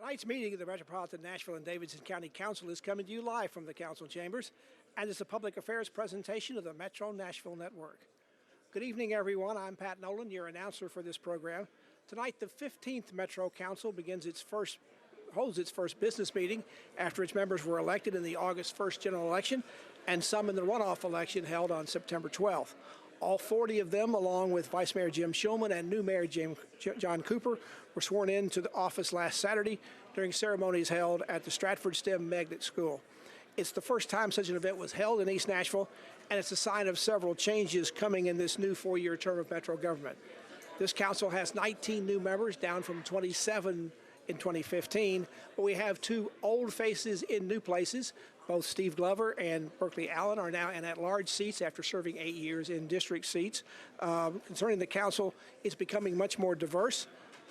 Tonight's meeting of the Metropolitan Nashville and Davidson County Council is coming to you live from the council chambers, and it's a public affairs presentation of the Metro Nashville Network. Good evening, everyone. I'm Pat Nolan, your announcer for this program. Tonight, the 15th Metro Council holds its first business meeting after its members were elected in the August 1st general election and some in the runoff election held on September 12th. All 40 of them, along with Vice Mayor Jim Shulman and new Mayor John Cooper, were sworn into the office last Saturday during ceremonies held at the Stratford STEM Magnet School. It's the first time such an event was held in East Nashville, and it's a sign of several changes coming in this new four-year term of Metro government. This council has 19 new members, down from 27 in 2015, but we have two old faces in new places. Both Steve Glover and Berkeley Allen are now in at-large seats after serving 8 years in district seats. Concerning the council, it's becoming much more diverse.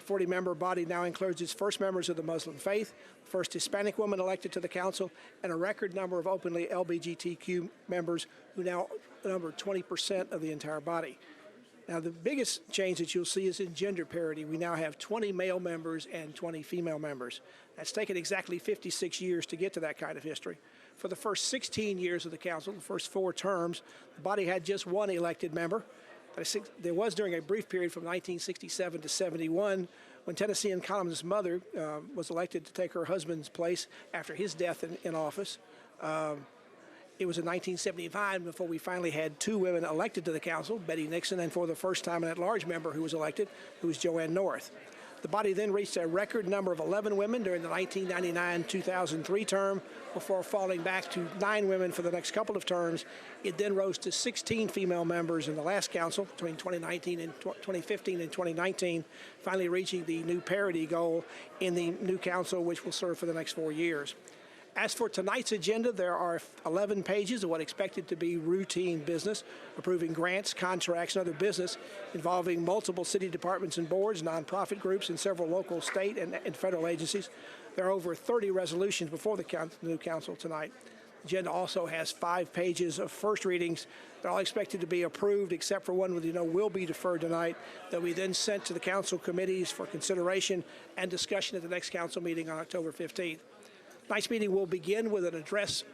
The 40-member body now includes its first members of the Muslim faith, first Hispanic woman elected to the council, and a record number of openly LGBTQ members who now number 20% of the entire body. Now, the biggest change that you'll see is in gender parity. We now have 20 male members and 20 female members. That's taken exactly 56 years to get to that kind of history. For the first 16 years of the council, the first 4 terms, the body had just one elected member. There was during a brief period from 1967 to 71 when Tennessee and Column's mother was elected to take her husband's place after his death in office. It was in 1975 before we finally had 2 women elected to the council, Betty Nixon, and for the first time an at-large member who was elected, who was Joanne North. The body then reached a record number of 11 women during the 1999-2003 term before falling back to 9 women for the next couple of terms. It then rose to 16 female members in the last council between 2015 and 2019, finally reaching the new parity goal in the new council, which will serve for the next 4 years. As for tonight's agenda, there are 11 pages of what expected to be routine business, approving grants, contracts, and other business involving multiple city departments and boards, nonprofit groups, and several local, state, and federal agencies. There are over 30 resolutions before the new council tonight. The agenda also has 5 pages of first readings. They're all expected to be approved, except for one will be deferred tonight, that we then sent to the council committees for consideration and discussion at the next council meeting on October 15th. Tonight's meeting will begin with an address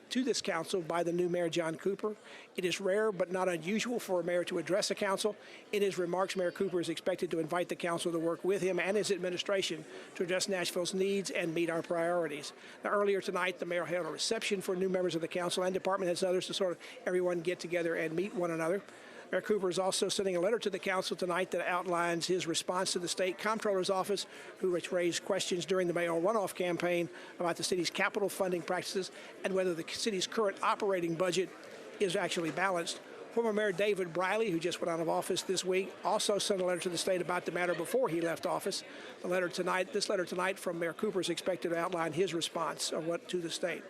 to this council by the new Mayor John Cooper. It is rare but not unusual for a mayor to address a council. In his remarks, Mayor Cooper is expected to invite the council to work with him and his administration to address Nashville's needs and meet our priorities. Now, earlier tonight, the mayor held a reception for new members of the council and department heads and others to sort of everyone get together and meet one another. Mayor Cooper is also sending a letter to the council tonight that outlines his response to the state comptroller's office, who raised questions during the mayoral runoff campaign about the city's capital funding practices and whether the city's current operating budget is actually balanced. Former Mayor David Briley, who just went out of office this week, also sent a letter to the state about the matter before he left office. This letter tonight from Mayor Cooper is expected to outline his response to the state.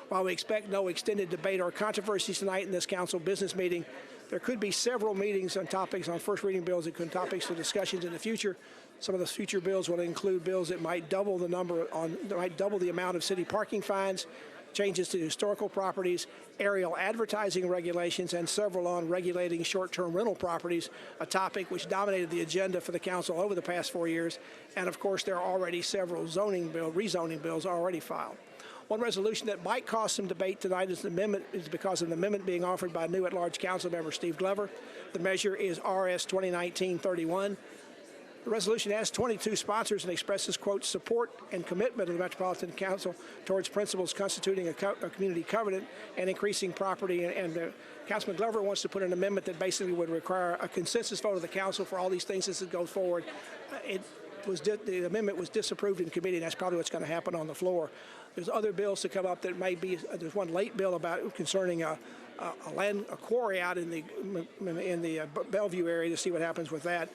While we expect no extended debate or controversies tonight in this council business meeting, there could be several meetings on topics on first reading bills that could topics for discussions in the future. Some of those future bills will include bills that might double the amount of city parking fines, changes to historical properties, aerial advertising regulations, and several on regulating short-term rental properties, a topic which dominated the agenda for the council over the past 4 years. And of course, there are already several rezoning bills already filed. One resolution that might cause some debate tonight is because of an amendment being offered by new at-large council member Steve Glover. The measure is RS 2019-31. The resolution has 22 sponsors and expresses, quote, support and commitment of the Metropolitan Council towards principles constituting a community covenant and increasing property. And Councilman Glover wants to put an amendment that basically would require a consensus vote of the council for all these things as it goes forward. The amendment was disapproved in committee, and that's probably what's going to happen on the floor. There's other bills to come up that may be. There's one late bill concerning a quarry out in the Bellevue area to see what happens with that.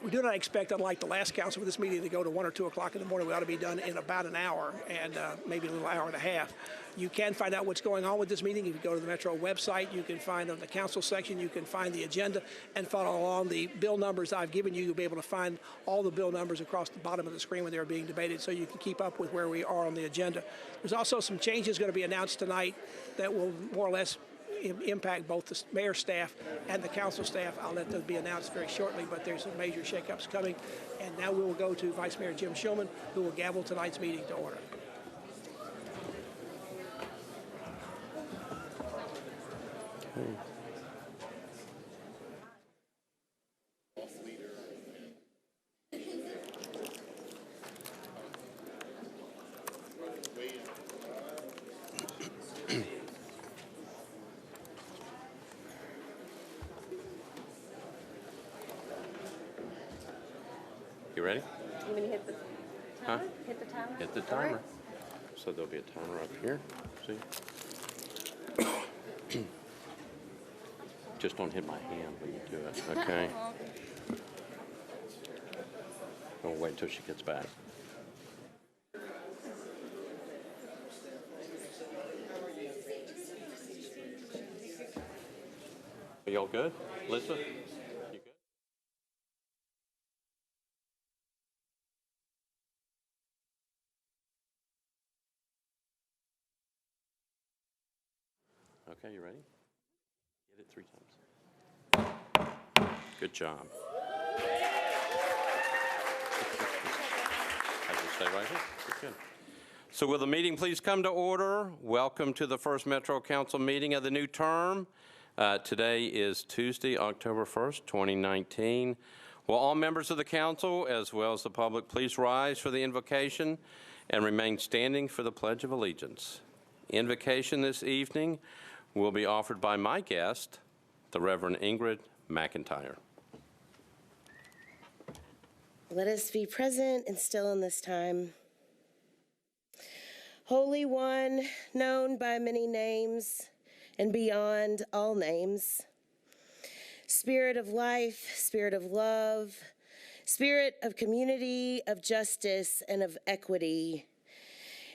We do not expect, unlike the last council, for this meeting to go to 1 or 2 o'clock in the morning. We ought to be done in about an hour and maybe a little hour and a half. You can find out what's going on with this meeting. If you go to the Metro website, you can find on the council section, you can find the agenda and follow along the bill numbers I've given you. You'll be able to find all the bill numbers across the bottom of the screen when they're being debated, so you can keep up with where we are on the agenda. There's also some changes going to be announced tonight that will more or less impact both the mayor's staff and the council staff. I'll let those be announced very shortly, but there's some major shakeups coming. And now we will go to Vice Mayor Jim Shulman, who will gavel tonight's meeting to order. Okay. You ready? You want me to hit the timer? Huh? Hit the timer? Hit the All timer. right. So there'll be a timer up here. See? Just don't hit my hand when you do it, okay? We'll wait until she gets back. Are y'all good? Lisa? You good? Okay, you ready? Hit it 3 times. Good job. I just stay right here. Good. So will the meeting please come to order? Welcome to the first Metro Council meeting of the new term. Today is Tuesday, October 1st, 2019. Will all members of the council, as well as the public, please rise for the invocation and remain standing for the Pledge of Allegiance. Invocation this evening will be offered by my guest, the Reverend Ingrid McIntyre. Let us be present and still in this time. Holy One, known by many names and beyond all names, Spirit of life, Spirit of love, Spirit of community, of justice, and of equity.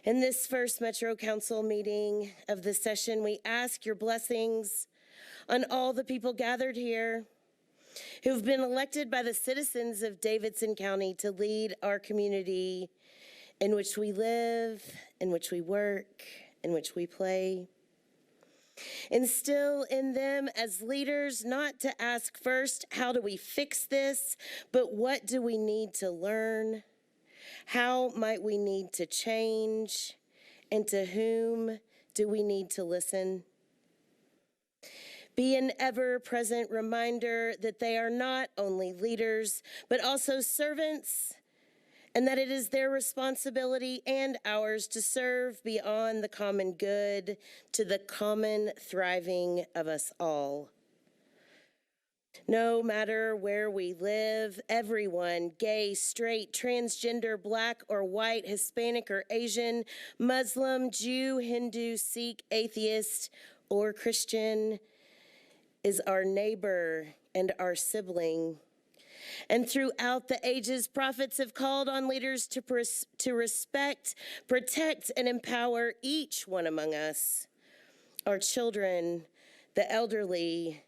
In this first Metro Council meeting of the session, we ask your blessings on all the people gathered here who've been elected by the citizens of Davidson County to lead our community in which we live, in which we work, in which we play. Instill in them as leaders not to ask first, how do we fix this, but what do we need to learn? How might we need to change? And to whom do we need to listen? Be an ever-present reminder that they are not only leaders, but also servants, and that it is their responsibility and ours to serve beyond the common good to the common thriving of us all. No matter where we live, everyone, gay, straight, transgender, black or white, Hispanic or Asian, Muslim, Jew, Hindu, Sikh, atheist, or Christian, is our neighbor and our sibling. And throughout the ages, prophets have called on leaders to respect, protect, and empower each one among us, our children, the elderly,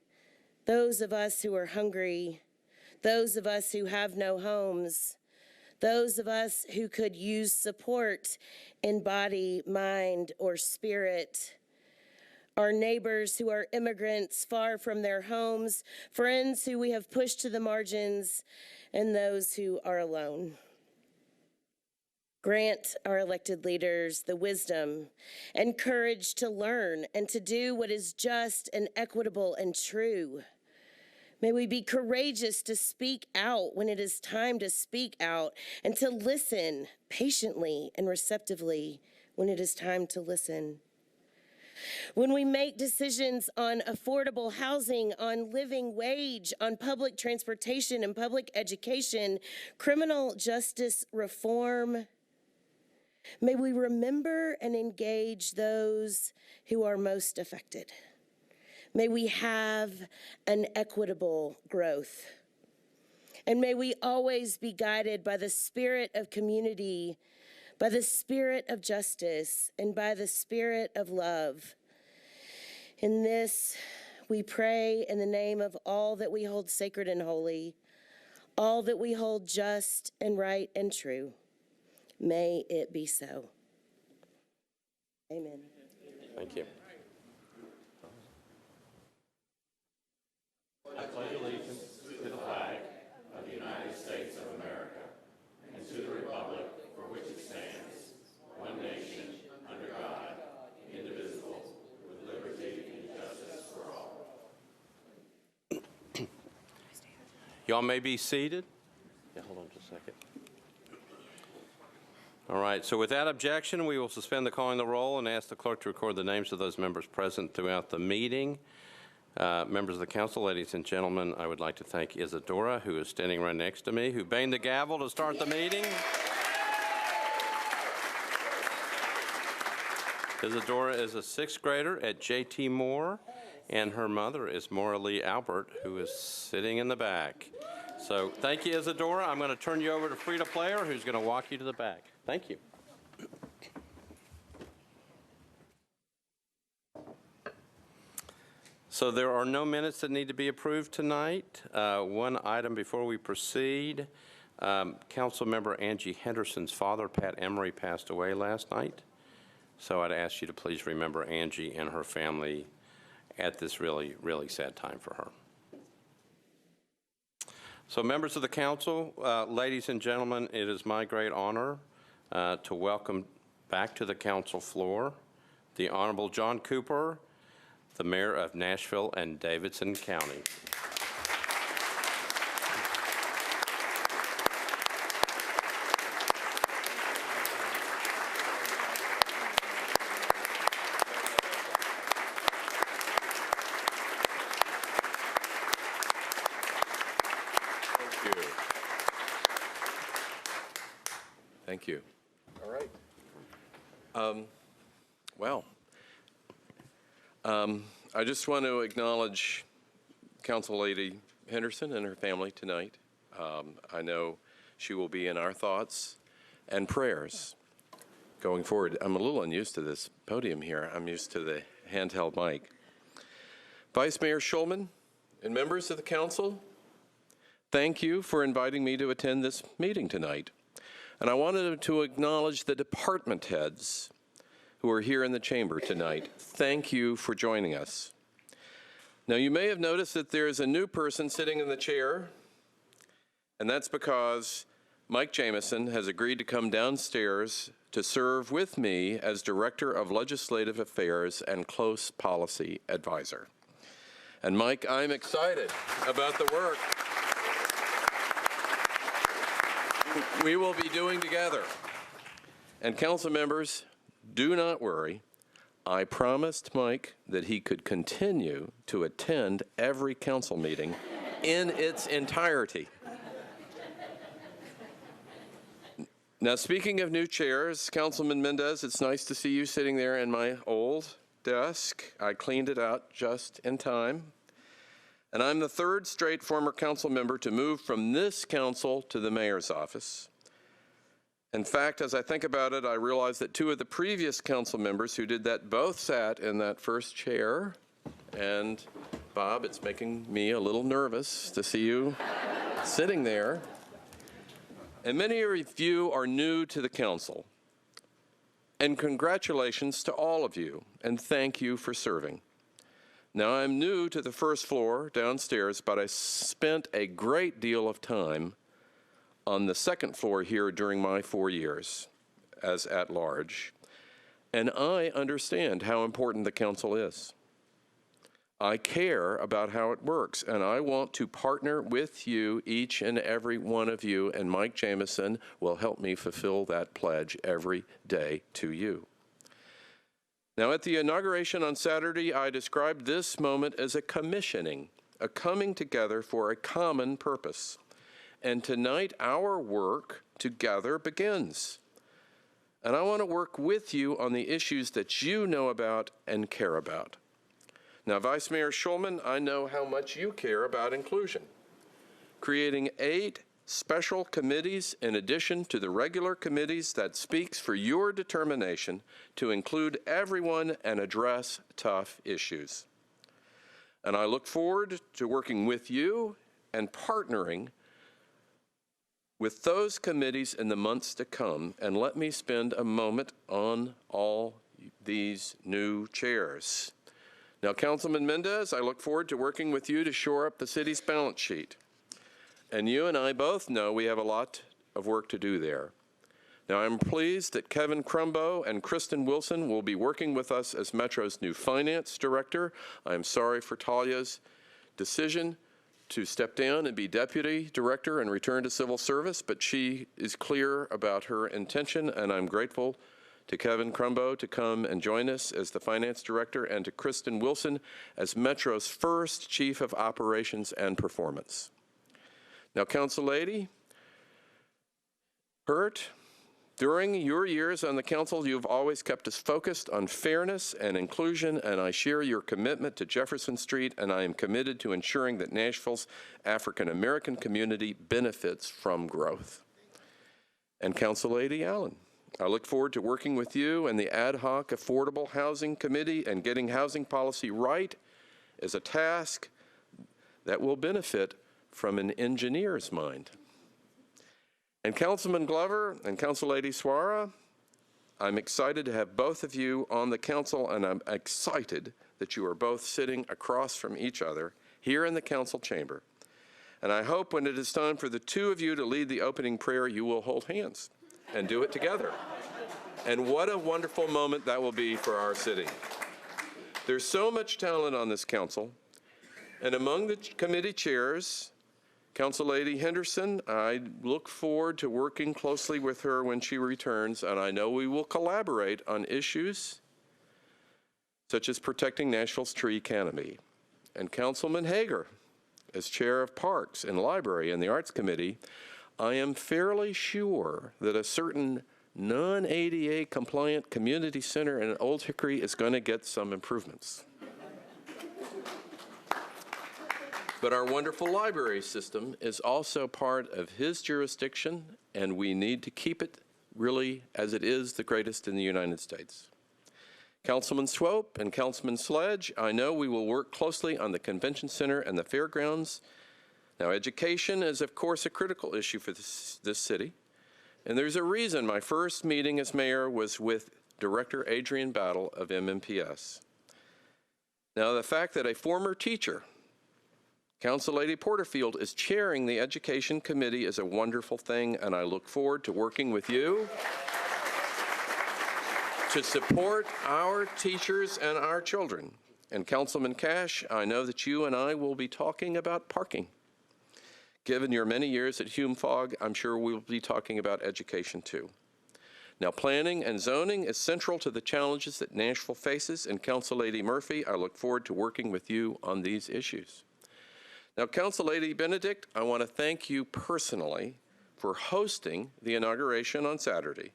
those of us who are hungry, those of us who have no homes, those of us who could use support in body, mind, or spirit, our neighbors who are immigrants far from their homes, friends who we have pushed to the margins, and those who are alone. Grant our elected leaders the wisdom and courage to learn and to do what is just and equitable and true. May we be courageous to speak out when it is time to speak out, and to listen patiently and receptively when it is time to listen. When we make decisions on affordable housing, on living wage, on public transportation and public education, criminal justice reform, may we remember and engage those who are most affected. May we have an equitable growth. And may we always be guided by the spirit of community, by the spirit of justice, and by the spirit of love. In this, we pray in the name of all that we hold sacred and holy, all that we hold just and right and true. May it be so. Amen. Thank you. Y'all may be seated. Yeah, hold on just a second. All right, so without objection, we will suspend the calling the roll and ask the clerk to record the names of those members present throughout the meeting. Members of the council, ladies and gentlemen, I would like to thank Isadora, who is standing right next to me, who banged the gavel to start the meeting. Isadora is a sixth grader at J.T. Moore, and her mother is Maura Lee Albert, who is sitting in the back. So thank you, Isadora. I'm going to turn you over to Frida Player, who's going to walk you to the back. Thank you. So there are no minutes that need to be approved tonight. One item before we proceed. Council member Angie Henderson's father, Pat Emery, passed away last night. So I'd ask you to please remember Angie and her family at this really, really sad time for her. So members of the council, ladies and gentlemen, it is my great honor to welcome back to the council floor the Honorable John Cooper, the Mayor of Nashville and Davidson County. Thank you. All right. I just want to acknowledge Council Lady Henderson and her family tonight. I know she will be in our thoughts and prayers going forward. I'm a little unused to this podium here. I'm used to the handheld mic. Vice Mayor Schulman and members of the council, thank you for inviting me to attend this meeting tonight. And I wanted to acknowledge the department heads who are here in the chamber tonight. Thank you for joining us. Now, you may have noticed that there's a new person sitting in the chair, and that's because Mike Jamison has agreed to come downstairs to serve with me as Director of Legislative Affairs and Close Policy Advisor. And Mike, I'm excited about the work we will be doing together. And council members, do not worry. I promised Mike that he could continue to attend every council meeting in its entirety. Now, speaking of new chairs, Councilman Mendez, it's nice to see you sitting there in my old desk. I cleaned it out just in time. And I'm the third straight former council member to move from this council to the mayor's office. In fact, as I think about it, I realize that two of the previous council members who did that both sat in that first chair. And Bob, it's making me a little nervous to see you sitting there. And many of you are new to the council. And congratulations to all of you, and thank you for serving. Now, I'm new to the first floor downstairs, but I spent a great deal of time on the second floor here during my 4 years as at-large, and I understand how important the council is. I care about how it works, and I want to partner with you, each and every one of you, and Mike Jamison will help me fulfill that pledge every day to you. Now, at the inauguration on Saturday, I described this moment as a commissioning, a coming together for a common purpose. And tonight, our work together begins. And I want to work with you on the issues that you know about and care about. Now, Vice Mayor Schulman, I know how much you care about inclusion. Creating 8 special committees in addition to the regular committees that speaks for your determination to include everyone and address tough issues. And I look forward to working with you and partnering with those committees in the months to come. And let me spend a moment on all these new chairs. Now, Councilman Mendez, I look forward to working with you to shore up the city's balance sheet. And you and I both know we have a lot of work to do there. Now, I'm pleased that Kevin Crumbo and Kristen Wilson will be working with us as Metro's new finance director. I'm sorry for Talia's decision to step down and be deputy director and return to civil service, but she is clear about her intention, and I'm grateful to Kevin Crumbo to come and join us as the finance director, and to Kristen Wilson as Metro's first chief of operations and performance. Now, Council Lady Hurt, during your years on the council, you've always kept us focused on fairness and inclusion, and I share your commitment to Jefferson Street, and I am committed to ensuring that Nashville's African-American community benefits from growth. And Council Lady Allen, I look forward to working with you and the Ad Hoc Affordable Housing Committee, and getting housing policy right is a task that will benefit from an engineer's mind. And Councilman Glover and Council Lady Suara, I'm excited to have both of you on the council, and I'm excited that you are both sitting across from each other here in the council chamber. And I hope when it is time for the two of you to lead the opening prayer, you will hold hands and do it together. And what a wonderful moment that will be for our city. There's so much talent on this council, and among the committee chairs, Council Lady Henderson, I look forward to working closely with her when she returns, and I know we will collaborate on issues such as protecting Nashville's tree canopy. And Councilman Hager, as chair of Parks and Library and the Arts Committee, I am fairly sure that a certain non-ADA compliant community center in Old Hickory is going to get some improvements. But our wonderful library system is also part of his jurisdiction, and we need to keep it really as it is the greatest in the United States. Councilman Swope and Councilman Sledge, I know we will work closely on the convention center and the fairgrounds. Now, education is, of course, a critical issue for this city, and there's a reason my first meeting as mayor was with Director Adrian Battle of MMPS. Now, the fact that a former teacher, Council Lady Porterfield, is chairing the Education Committee is a wonderful thing, and I look forward to working with you to support our teachers and our children. And Councilman Cash, I know that you and I will be talking about parking. Given your many years at Hume Fogg, I'm sure we'll be talking about education too. Now, planning and zoning is central to the challenges that Nashville faces, and Council Lady Murphy, I look forward to working with you on these issues. Now, Council Lady Benedict, I want to thank you personally for hosting the inauguration on Saturday.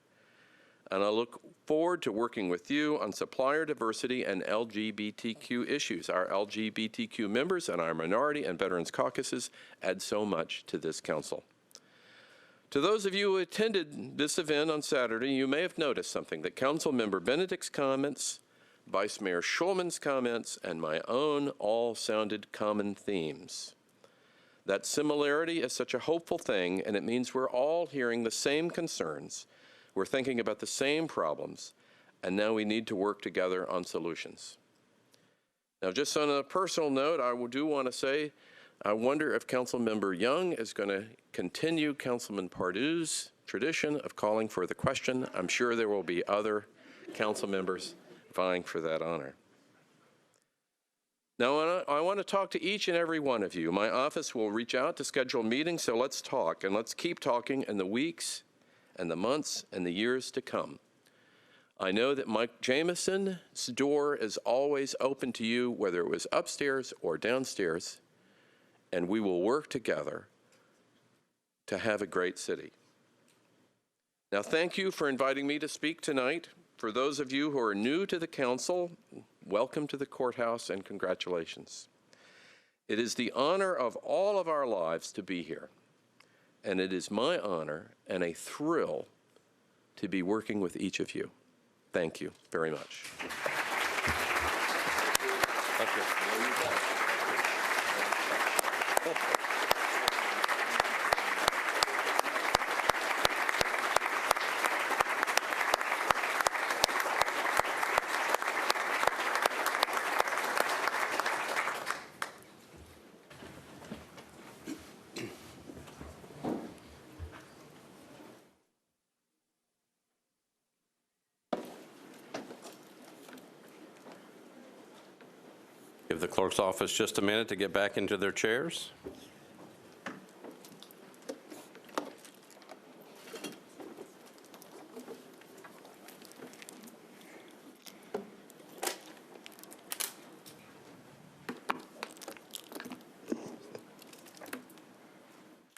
And I look forward to working with you on supplier diversity and LGBTQ issues. Our LGBTQ members and our minority and veterans caucuses add so much to this council. To those of you who attended this event on Saturday, you may have noticed something, that Council Member Benedict's comments, Vice Mayor Schulman's comments, and my own all sounded common themes. That similarity is such a hopeful thing, and it means we're all hearing the same concerns. We're thinking about the same problems, and now we need to work together on solutions. Now, just on a personal note, I do want to say, I wonder if Councilmember Young is going to continue Councilman Pardue's tradition of calling for the question. I'm sure there will be other council members vying for that honor. Now, I want to talk to each and every one of you. My office will reach out to schedule meetings, so let's talk, and let's keep talking in the weeks and the months and the years to come. I know that Mike Jameson's door is always open to you, whether it was upstairs or downstairs, and we will work together to have a great city. Now, thank you for inviting me to speak tonight. For those of you who are new to the council, welcome to the courthouse and congratulations. It is the honor of all of our lives to be here, and it is my honor and a thrill to be working with each of you. Thank you very much. Thank you. Give the clerk's office just a minute to get back into their chairs.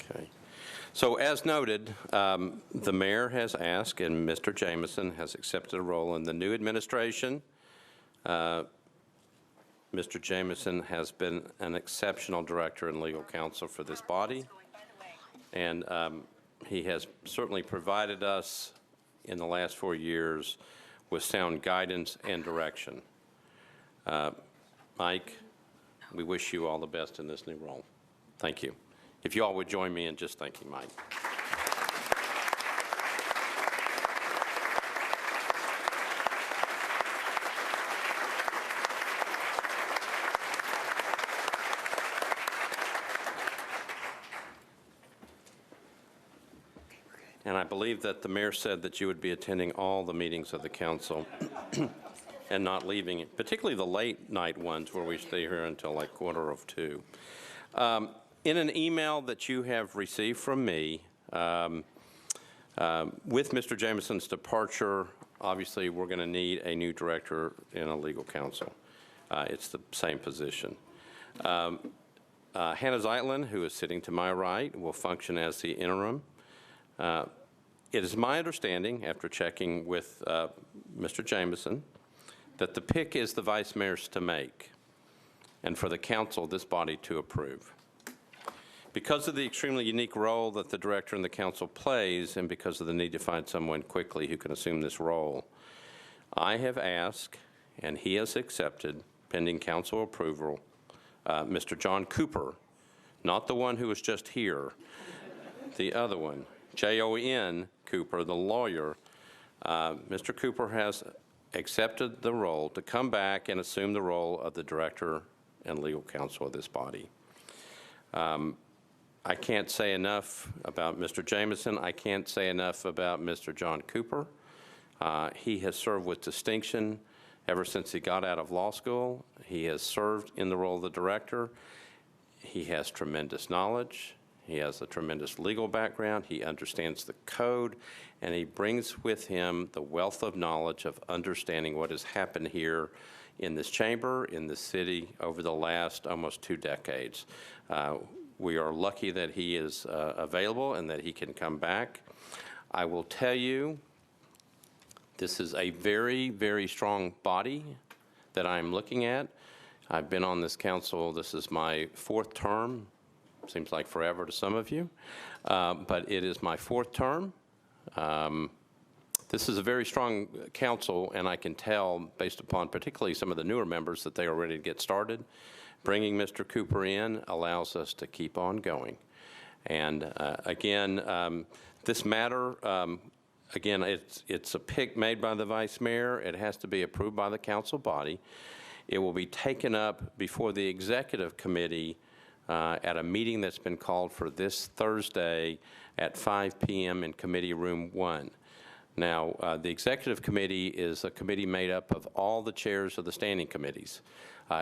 Okay. So as noted, the mayor has asked, and Mr. Jameson has accepted a role in the new administration. Mr. Jameson has been an exceptional director and legal counsel for this body, and he has certainly provided us in the last 4 years with sound guidance and direction. Mike, we wish you all the best in this new role. Thank you. If you all would join me in just thanking Mike. And I believe that the mayor said that you would be attending all the meetings of the council and not leaving it, particularly the late night ones where we stay here until like 1:45. In an email that you have received from me, with Mr. Jameson's departure, obviously we're going to need a new director and a legal counsel. It's the same position. Hannah Zeitlin, who is sitting to my right, will function as the interim. It is my understanding, after checking with Mr. Jameson, that the pick is the vice mayor's to make, and for the council, this body to approve. Because of the extremely unique role that the director and the council plays, and because of the need to find someone quickly who can assume this role, I have asked, and he has accepted, pending council approval, Mr. John Cooper, not the one who was just here, the other one, Jon Cooper, the lawyer. Mr. Cooper has accepted the role to come back and assume the role of the director and legal counsel of this body. I can't say enough about Mr. Jameson. I can't say enough about Mr. John Cooper. He has served with distinction ever since he got out of law school. He has served in the role of the director. He has tremendous knowledge. He has a tremendous legal background. He understands the code, and he brings with him the wealth of knowledge of understanding what has happened here in this chamber, in this city, over the last almost 2 decades. We are lucky that he is available and that he can come back. I will tell you, this is a very, very strong body that I'm looking at. I've been on this council. This is my 4th term. Seems like forever to some of you, but it is my 4th term. This is a very strong council, and I can tell, based upon particularly some of the newer members, that they are ready to get started. Bringing Mr. Cooper in allows us to keep on going. And again, this matter, again, it's a pick made by the vice mayor. It has to be approved by the council body. It will be taken up before the executive committee at a meeting that's been called for this Thursday at 5 p.m. in Committee Room 1. Now, the Executive Committee is a committee made up of all the chairs of the standing committees.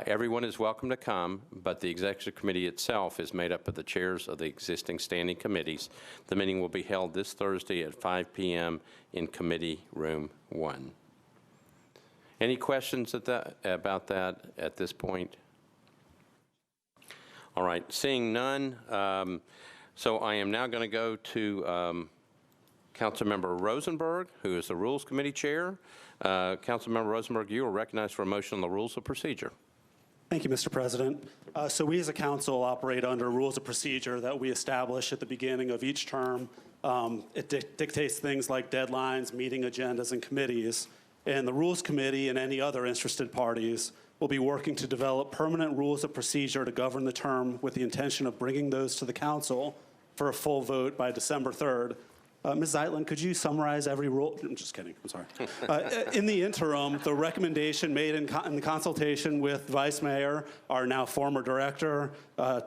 Everyone is welcome to come, but the Executive Committee itself is made up of the chairs of the existing standing committees. The meeting will be held this Thursday at 5 p.m. in Committee Room 1. Any questions about that at this point? All right, seeing none, so I am now going to go to Councilmember Rosenberg, who is the Rules Committee Chair. Councilmember Rosenberg, you are recognized for a motion on the Rules of Procedure. Thank you, Mr. President. So we as a council operate under rules of procedure that we establish at the beginning of each term. It dictates things like deadlines, meeting agendas, and committees. And the Rules Committee and any other interested parties will be working to develop permanent rules of procedure to govern the term with the intention of bringing those to the council for a full vote by December 3rd. Ms. Zeitlin, could you summarize every rule? I'm just kidding, I'm sorry. In the interim, the recommendation made in the consultation with Vice Mayor, our now former director,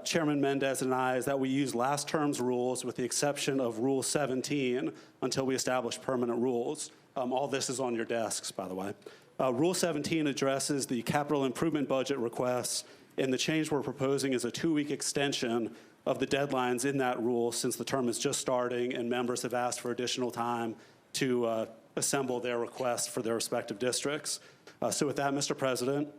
Chairman Mendez and I, is that we use last term's rules with the exception of Rule 17 until we establish permanent rules. All this is on your desks, by the way. Rule 17 addresses the capital improvement budget requests And the change we're proposing is a 2-week extension of the deadlines in that rule, since the term is just starting and members have asked for additional time to assemble their requests for their respective districts. So with that, Mr. President,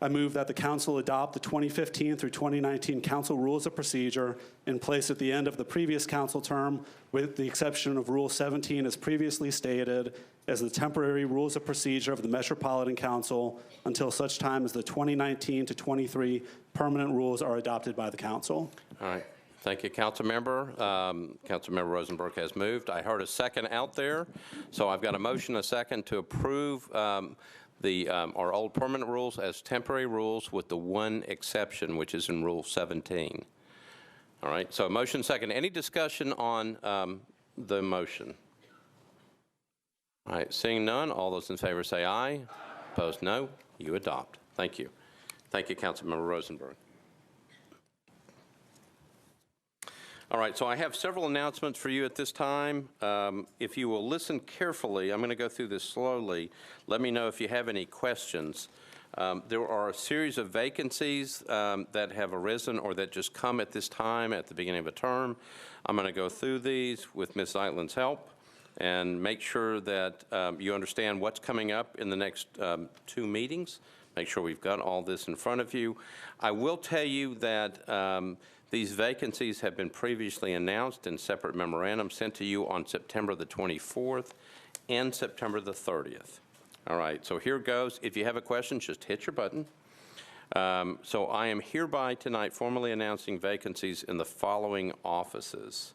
I move that the council adopt the 2015 through 2019 council rules of procedure in place at the end of the previous council term, with the exception of Rule 17 as previously stated, as the temporary rules of procedure of the Metropolitan Council until such time as the 2019 to 23 permanent rules are adopted by the council. All right. Thank you, Councilmember. Councilmember Rosenberg has moved. I heard a second out there, so I've got a motion, a second, to approve our old permanent rules as temporary rules with the one exception, which is in Rule 17. All right, so motion second. Any discussion on the motion? All right, seeing none, all those in favor say aye. Opposed, no. You adopt. Thank you. Thank you, Councilmember Rosenberg. All right, so I have several announcements for you at this time. If you will listen carefully, I'm going to go through this slowly. Let me know if you have any questions. There are a series of vacancies that have arisen or that just come at this time at the beginning of a term. I'm going to go through these with Ms. Zeitlin's help and make sure that you understand what's coming up in the next 2 meetings. Make sure we've got all this in front of you. I will tell you that these vacancies have been previously announced in separate memorandums sent to you on September the 24th and September the 30th. All right, so here goes. If you have a question, just hit your button. So I am hereby tonight formally announcing vacancies in the following offices.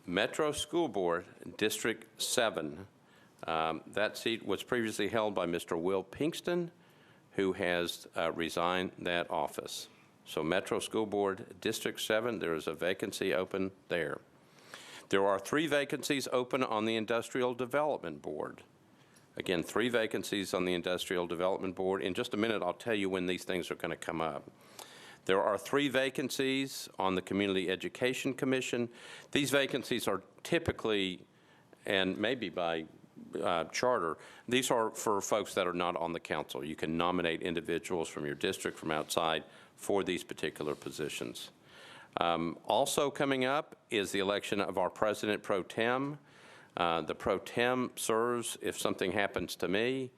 Metro School Board, District 7. That seat was previously held by Mr. Will Pinkston, who has resigned that office. So Metro School Board, District 7, there is a vacancy open there. There are 3 vacancies open on the Industrial Development Board. Again, 3 vacancies on the Industrial Development Board. In just a minute, I'll tell you when these things are going to come up. There are 3 vacancies on the Community Education Commission. These vacancies are typically, and maybe by charter, these are for folks that are not on the council. You can nominate individuals from your district, from outside, for these particular positions. Also coming up is the election of our President Pro Tem. The Pro Tem serves if something happens to me.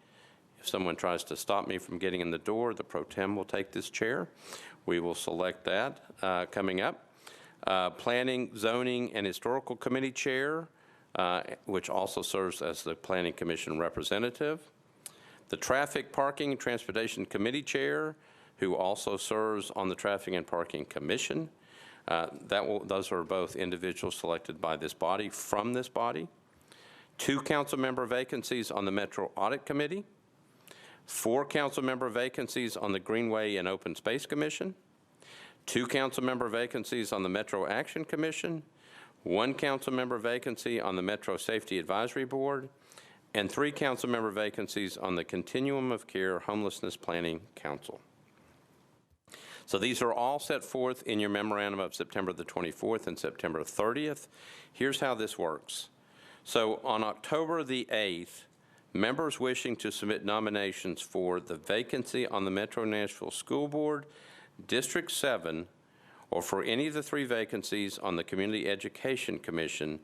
If someone tries to stop me from getting in the door, the Pro Tem will take this chair. We will select that coming up. Planning, Zoning, and Historical Committee Chair, which also serves as the Planning Commission representative. The Traffic, Parking, and Transportation Committee Chair, who also serves on the Traffic and Parking Commission. Those are both individuals selected by this body, from this body. 2 council member vacancies on the Metro Audit Committee. 4 council member vacancies on the Greenway and Open Space Commission. 2 council member vacancies on the Metro Action Commission. 1 council member vacancy on the Metro Safety Advisory Board. And 3 council member vacancies on the Continuum of Care Homelessness Planning Council. So these are all set forth in your memorandum of September the 24th and September 30th. Here's how this works. So on October the 8th, members wishing to submit nominations for the vacancy on the Metro Nashville School Board, District 7, or for any of the 3 vacancies on the Community Education Commission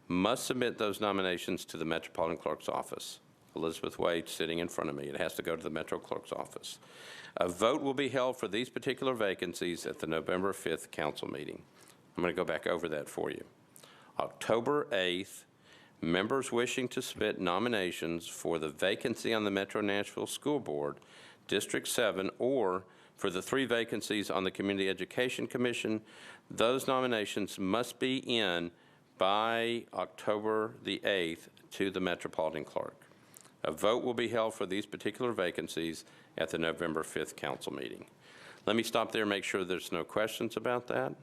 must submit those nominations to the Metropolitan Clerk's office. Elizabeth Wade sitting in front of me. It has to go to the Metro Clerk's office. A vote will be held for these particular vacancies at the November 5th council meeting. I'm going to go back over that for you. October 8th, members wishing to submit nominations for the vacancy on the Metro Nashville School Board, District 7, or for the 3 vacancies on the Community Education Commission, those nominations must be in by October the 8th to the Metropolitan Clerk. A vote will be held for these particular vacancies at the November 5th council meeting. Let me stop there and make sure there's no questions about that.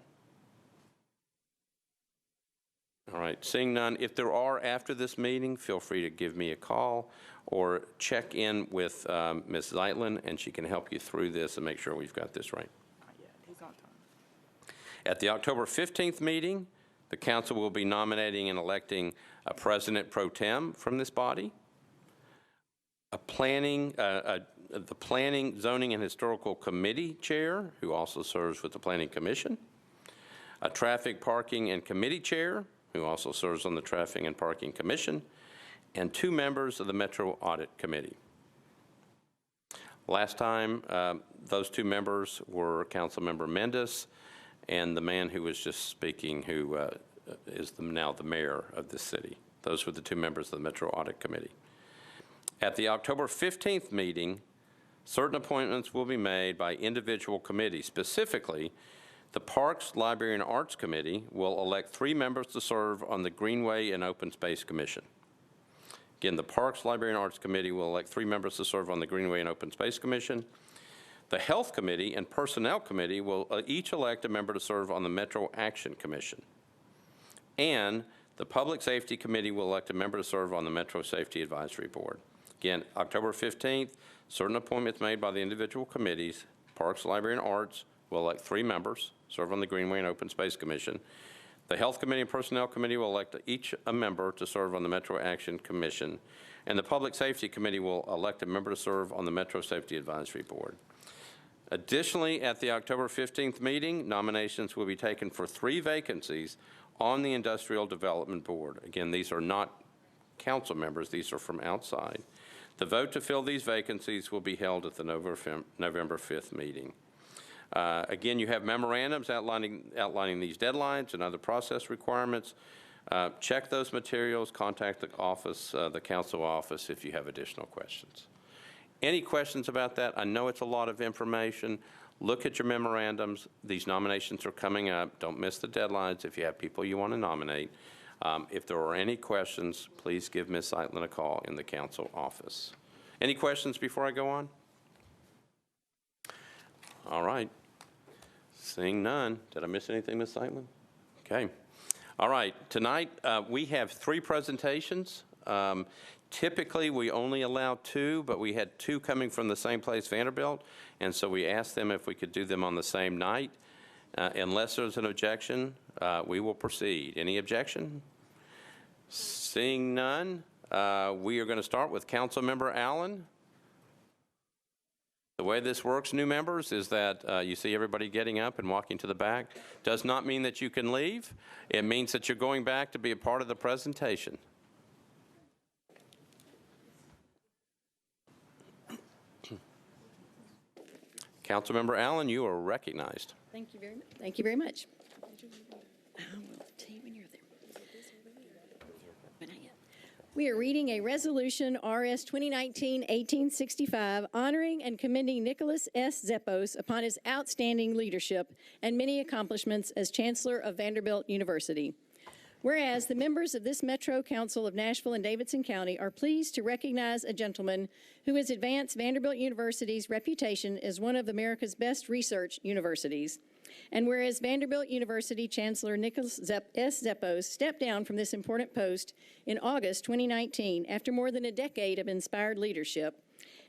All right, seeing none, if there are after this meeting, feel free to give me a call or check in with Ms. Zeitlin, and she can help you through this and make sure we've got this right. At the October 15th meeting, the council will be nominating and electing a President Pro Tem from this body, a the Planning, Zoning, and Historical Committee Chair, who also serves with the Planning Commission, a Traffic, Parking, and Committee Chair, who also serves on the Traffic and Parking Commission, and 2 members of the Metro Audit Committee. Last time, those 2 members were Councilmember Mendez and the man who was just speaking, who is now the mayor of this city. Those were the 2 members of the Metro Audit Committee. At the October 15th meeting, certain appointments will be made by individual committees. Specifically, the Parks, Library, and Arts Committee will elect 3 members to serve on the Greenway and Open Space Commission. Again, the Parks, Library, and Arts Committee will elect 3 members to serve on the Greenway and Open Space Commission. The Health Committee and Personnel Committee will each elect a member to serve on the Metro Action Commission. And the Public Safety Committee will elect a member to serve on the Metro Safety Advisory Board. Again, October 15th, certain appointments made by the individual committees. Parks, Library, and Arts will elect 3 members, serve on the Greenway and Open Space Commission. The Health Committee and Personnel Committee will elect each a member to serve on the Metro Action Commission. And the Public Safety Committee will elect a member to serve on the Metro Safety Advisory Board. Additionally, at the October 15th meeting, nominations will be taken for 3 vacancies on the Industrial Development Board. Again, these are not council members, these are from outside. The vote to fill these vacancies will be held at the November 5th meeting. Again, you have memorandums outlining these deadlines and other process requirements. Check those materials, contact the office, the council office, if you have additional questions. Any questions about that? I know it's a lot of information. Look at your memorandums. These nominations are coming up. Don't miss the deadlines if you have people you want to nominate. If there are any questions, please give Ms. Zeitlin a call in the council office. Any questions before I go on? All right. Seeing none. Did I miss anything, Ms. Zeitlin? Okay. All right. Tonight, we have 3 presentations. Typically, we only allow 2, but we had 2 coming from the same place, Vanderbilt, and so we asked them if we could do them on the same night. Unless there's an objection, we will proceed. Any objection? Seeing none, we are going to start with Councilmember Allen. The way this works, new members, is that you see everybody getting up and walking to the back. Does not mean that you can leave. It means that you're going back to be a part of the presentation. Councilmember Allen, you are recognized. Thank you very much. Thank you very much. I will tell you when you're there. But not yet. We are reading a resolution, RS 2019-1865, honoring and commending Nicholas S. Zeppos upon his outstanding leadership and many accomplishments as Chancellor of Vanderbilt University. Whereas the members of this Metro Council of Nashville and Davidson County are pleased to recognize a gentleman who has advanced Vanderbilt University's reputation as one of America's best research universities. And whereas Vanderbilt University Chancellor Nicholas S. Zeppos stepped down from this important post in August 2019 after more than a decade of inspired leadership.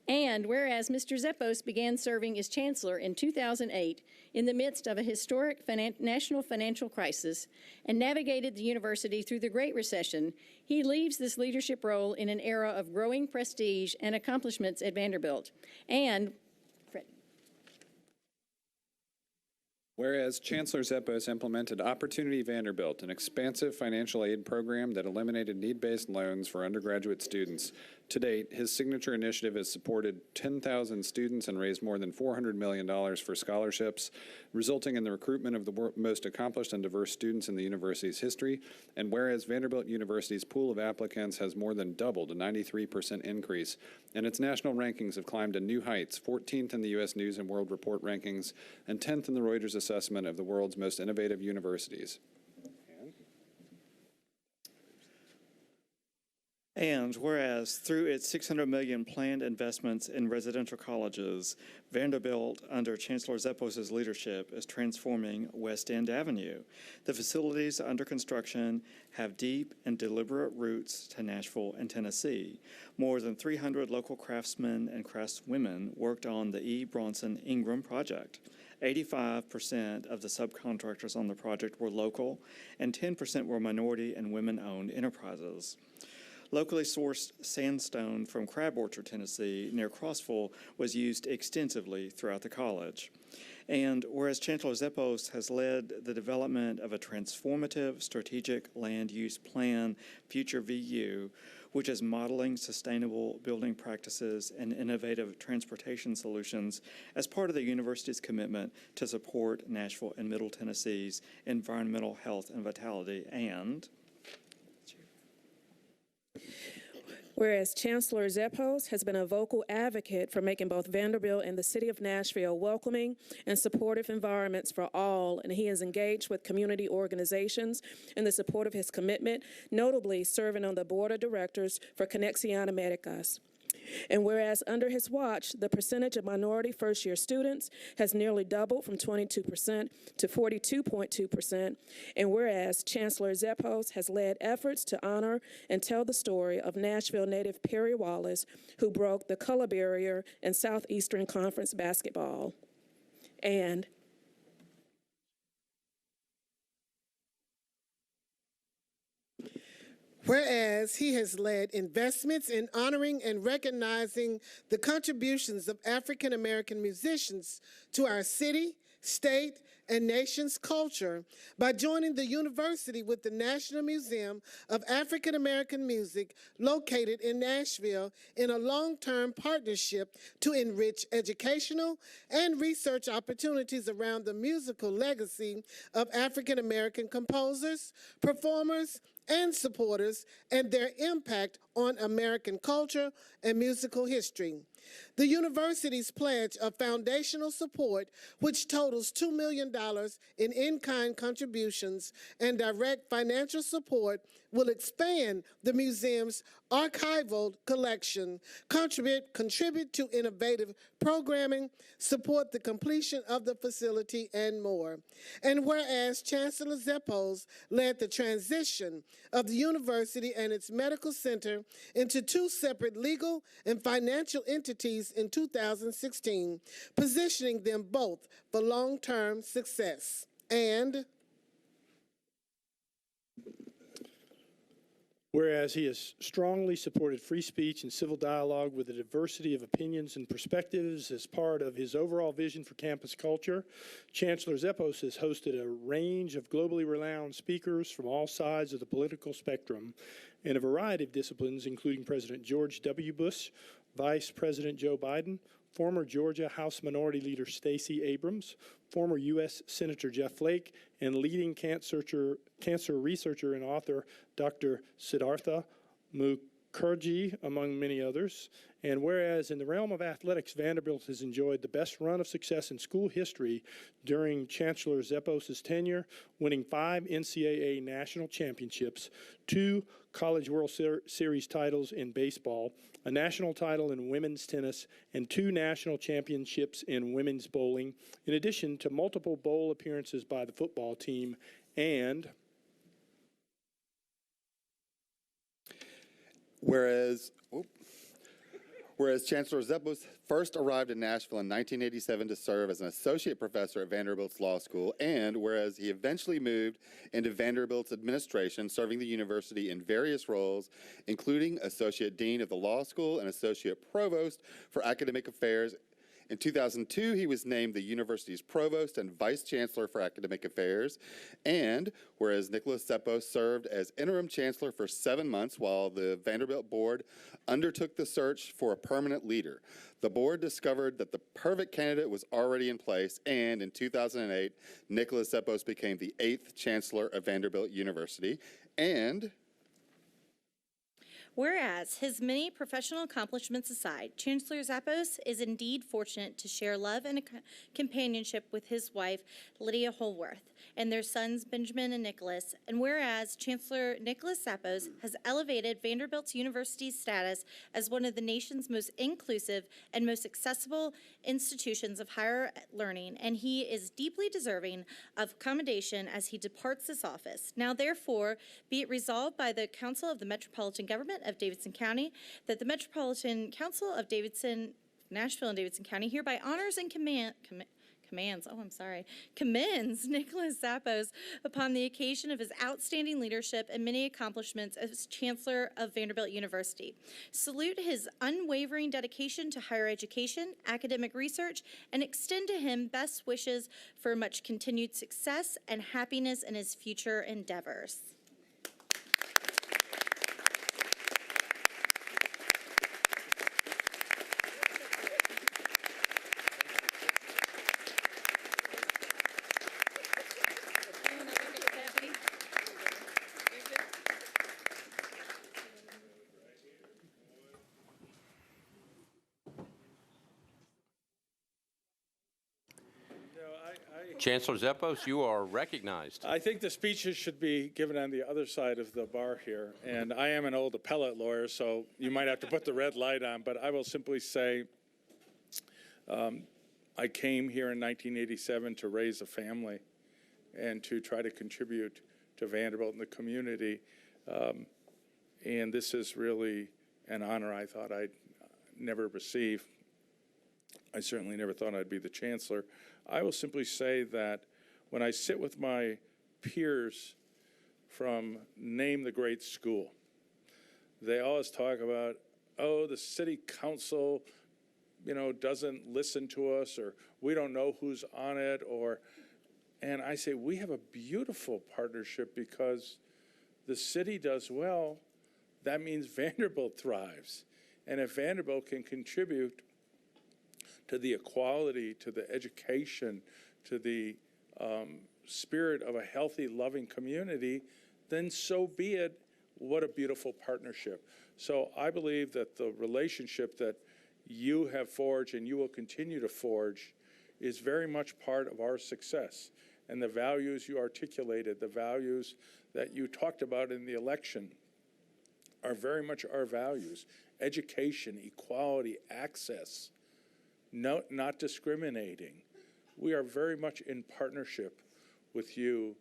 And whereas Mr. Zeppos began serving as Chancellor in 2008 in the midst of a historic national financial crisis and navigated the university through the Great Recession, he leaves this leadership role in an era of growing prestige and accomplishments at Vanderbilt. And whereas Chancellor Zeppos implemented Opportunity Vanderbilt, an expansive financial aid program that eliminated need-based loans for undergraduate students. To date, his signature initiative has supported 10,000 students and raised more than $400 million for scholarships, resulting in the recruitment of the most accomplished and diverse students in the university's history. And whereas Vanderbilt University's pool of applicants has more than doubled, a 93% increase, and its national rankings have climbed to new heights, 14th in the U.S. News and World Report rankings, and 10th in the Reuters assessment of the world's most innovative universities. And whereas through its $600 million planned investments in residential colleges, Vanderbilt, under Chancellor Zeppos' leadership, is transforming West End Avenue. The facilities under construction have deep and deliberate roots to Nashville and Tennessee. More than 300 local craftsmen and craftswomen worked on the E. Bronson Ingram project. 85% of the subcontractors on the project were local, and 10% were minority and women-owned enterprises. Locally sourced sandstone from Crab Orchard, Tennessee, near Crossville, was used extensively throughout the college. And whereas Chancellor Zeppos has led the development of a transformative strategic land use plan, Future VU, which is modeling sustainable building practices and innovative transportation solutions as part of the university's commitment to support Nashville and Middle Tennessee's environmental health and vitality. And whereas Chancellor Zeppos has been a vocal advocate for making both Vanderbilt and the city of Nashville welcoming and supportive environments for all, and he has engaged with community organizations in the support of his commitment, notably serving on the board of directors for Conexión Américas. And whereas under his watch, the percentage of minority first-year students has nearly doubled from 22% to 42.2%, and whereas Chancellor Zeppos has led efforts to honor and tell the story of Nashville native Perry Wallace, who broke the color barrier in Southeastern Conference basketball. And whereas he has led investments in honoring and recognizing the contributions of African American musicians to our city, state, and nation's culture by joining the university with the National Museum of African American Music located in Nashville in a long-term partnership to enrich educational and research opportunities around the musical legacy of African American composers, performers, and supporters and their impact on American culture and musical history. The university's pledge of foundational support, which totals $2 million in-kind contributions and direct financial support, will expand the museum's archival collection, contribute to innovative programming, support the completion of the facility, and more. And whereas Chancellor Zeppos led the transition of the university and its medical center into two separate legal and financial entities in 2016, positioning them both for long-term success. And whereas he has strongly supported free speech and civil dialogue with a diversity of opinions and perspectives as part of his overall vision for campus culture, Chancellor Zeppos has hosted a range of globally renowned speakers from all sides of the political spectrum in a variety of disciplines, including President George W. Bush, Vice President Joe Biden, former Georgia House Minority Leader Stacey Abrams, former U.S. Senator Jeff Flake, and leading cancer researcher and author Dr. Siddhartha Mukherjee, among many others. And whereas in the realm of athletics, Vanderbilt has enjoyed the best run of success in school history during Chancellor Zeppos' tenure, winning 5 NCAA national championships, 2 College World Series titles in baseball, a national title in women's tennis, and 2 national championships in women's bowling, in addition to multiple bowl appearances by the football team. And whereas Chancellor Zeppos first arrived in Nashville in 1987 to serve as an associate professor at Vanderbilt's law school, and whereas he eventually moved into Vanderbilt's administration, serving the university in various roles, including associate dean of the law school and associate provost for academic affairs. In 2002, he was named the university's provost and vice chancellor for academic affairs. And whereas Nicholas Zeppos served as interim chancellor for 7 months while the Vanderbilt board undertook the search for a permanent leader, the board discovered that the perfect candidate was already in place. And in 2008, Nicholas Zeppos became the 8th chancellor of Vanderbilt University. And whereas his many professional accomplishments aside, Chancellor Zeppos is indeed fortunate to share love and companionship with his wife, Lydia Holworth, and their sons, Benjamin and Nicholas. And whereas Chancellor Nicholas Zeppos has elevated Vanderbilt University's status as one of the nation's most inclusive and most accessible institutions of higher learning, and he is deeply deserving of commendation as he departs this office. Now, therefore, be it resolved by the Council of the Metropolitan Government of Davidson County that the Metropolitan Council of Nashville and Davidson County hereby honors and commends Nicholas Zappos upon the occasion of his outstanding leadership and many accomplishments as Chancellor of Vanderbilt University. Salute his unwavering dedication to higher education, academic research, and extend to him best wishes for much continued success and happiness in his future endeavors. Chancellor Zappos, you are recognized. I think the speeches should be given on the other side of the bar here. And I am an old appellate lawyer, so you might have to put the red light on. But I will simply say I came here in 1987 to raise a family and to try to contribute to Vanderbilt and the community. And this is really an honor I thought I'd never receive. I certainly never thought I'd be the chancellor. I will simply say that when I sit with my peers from Name the Great School, they always talk about, oh, the city council, doesn't listen to us, or we don't know who's on it, and I say we have a beautiful partnership because the city does well, that means Vanderbilt thrives. And if Vanderbilt can contribute to the equality, to the education, to the spirit of a healthy, loving community, then so be it. What a beautiful partnership. So I believe that the relationship that you have forged and you will continue to forge is very much part of our success. And the values you articulated, the values that you talked about in the election are very much our values. Education, equality, access, not discriminating. We are very much in partnership with you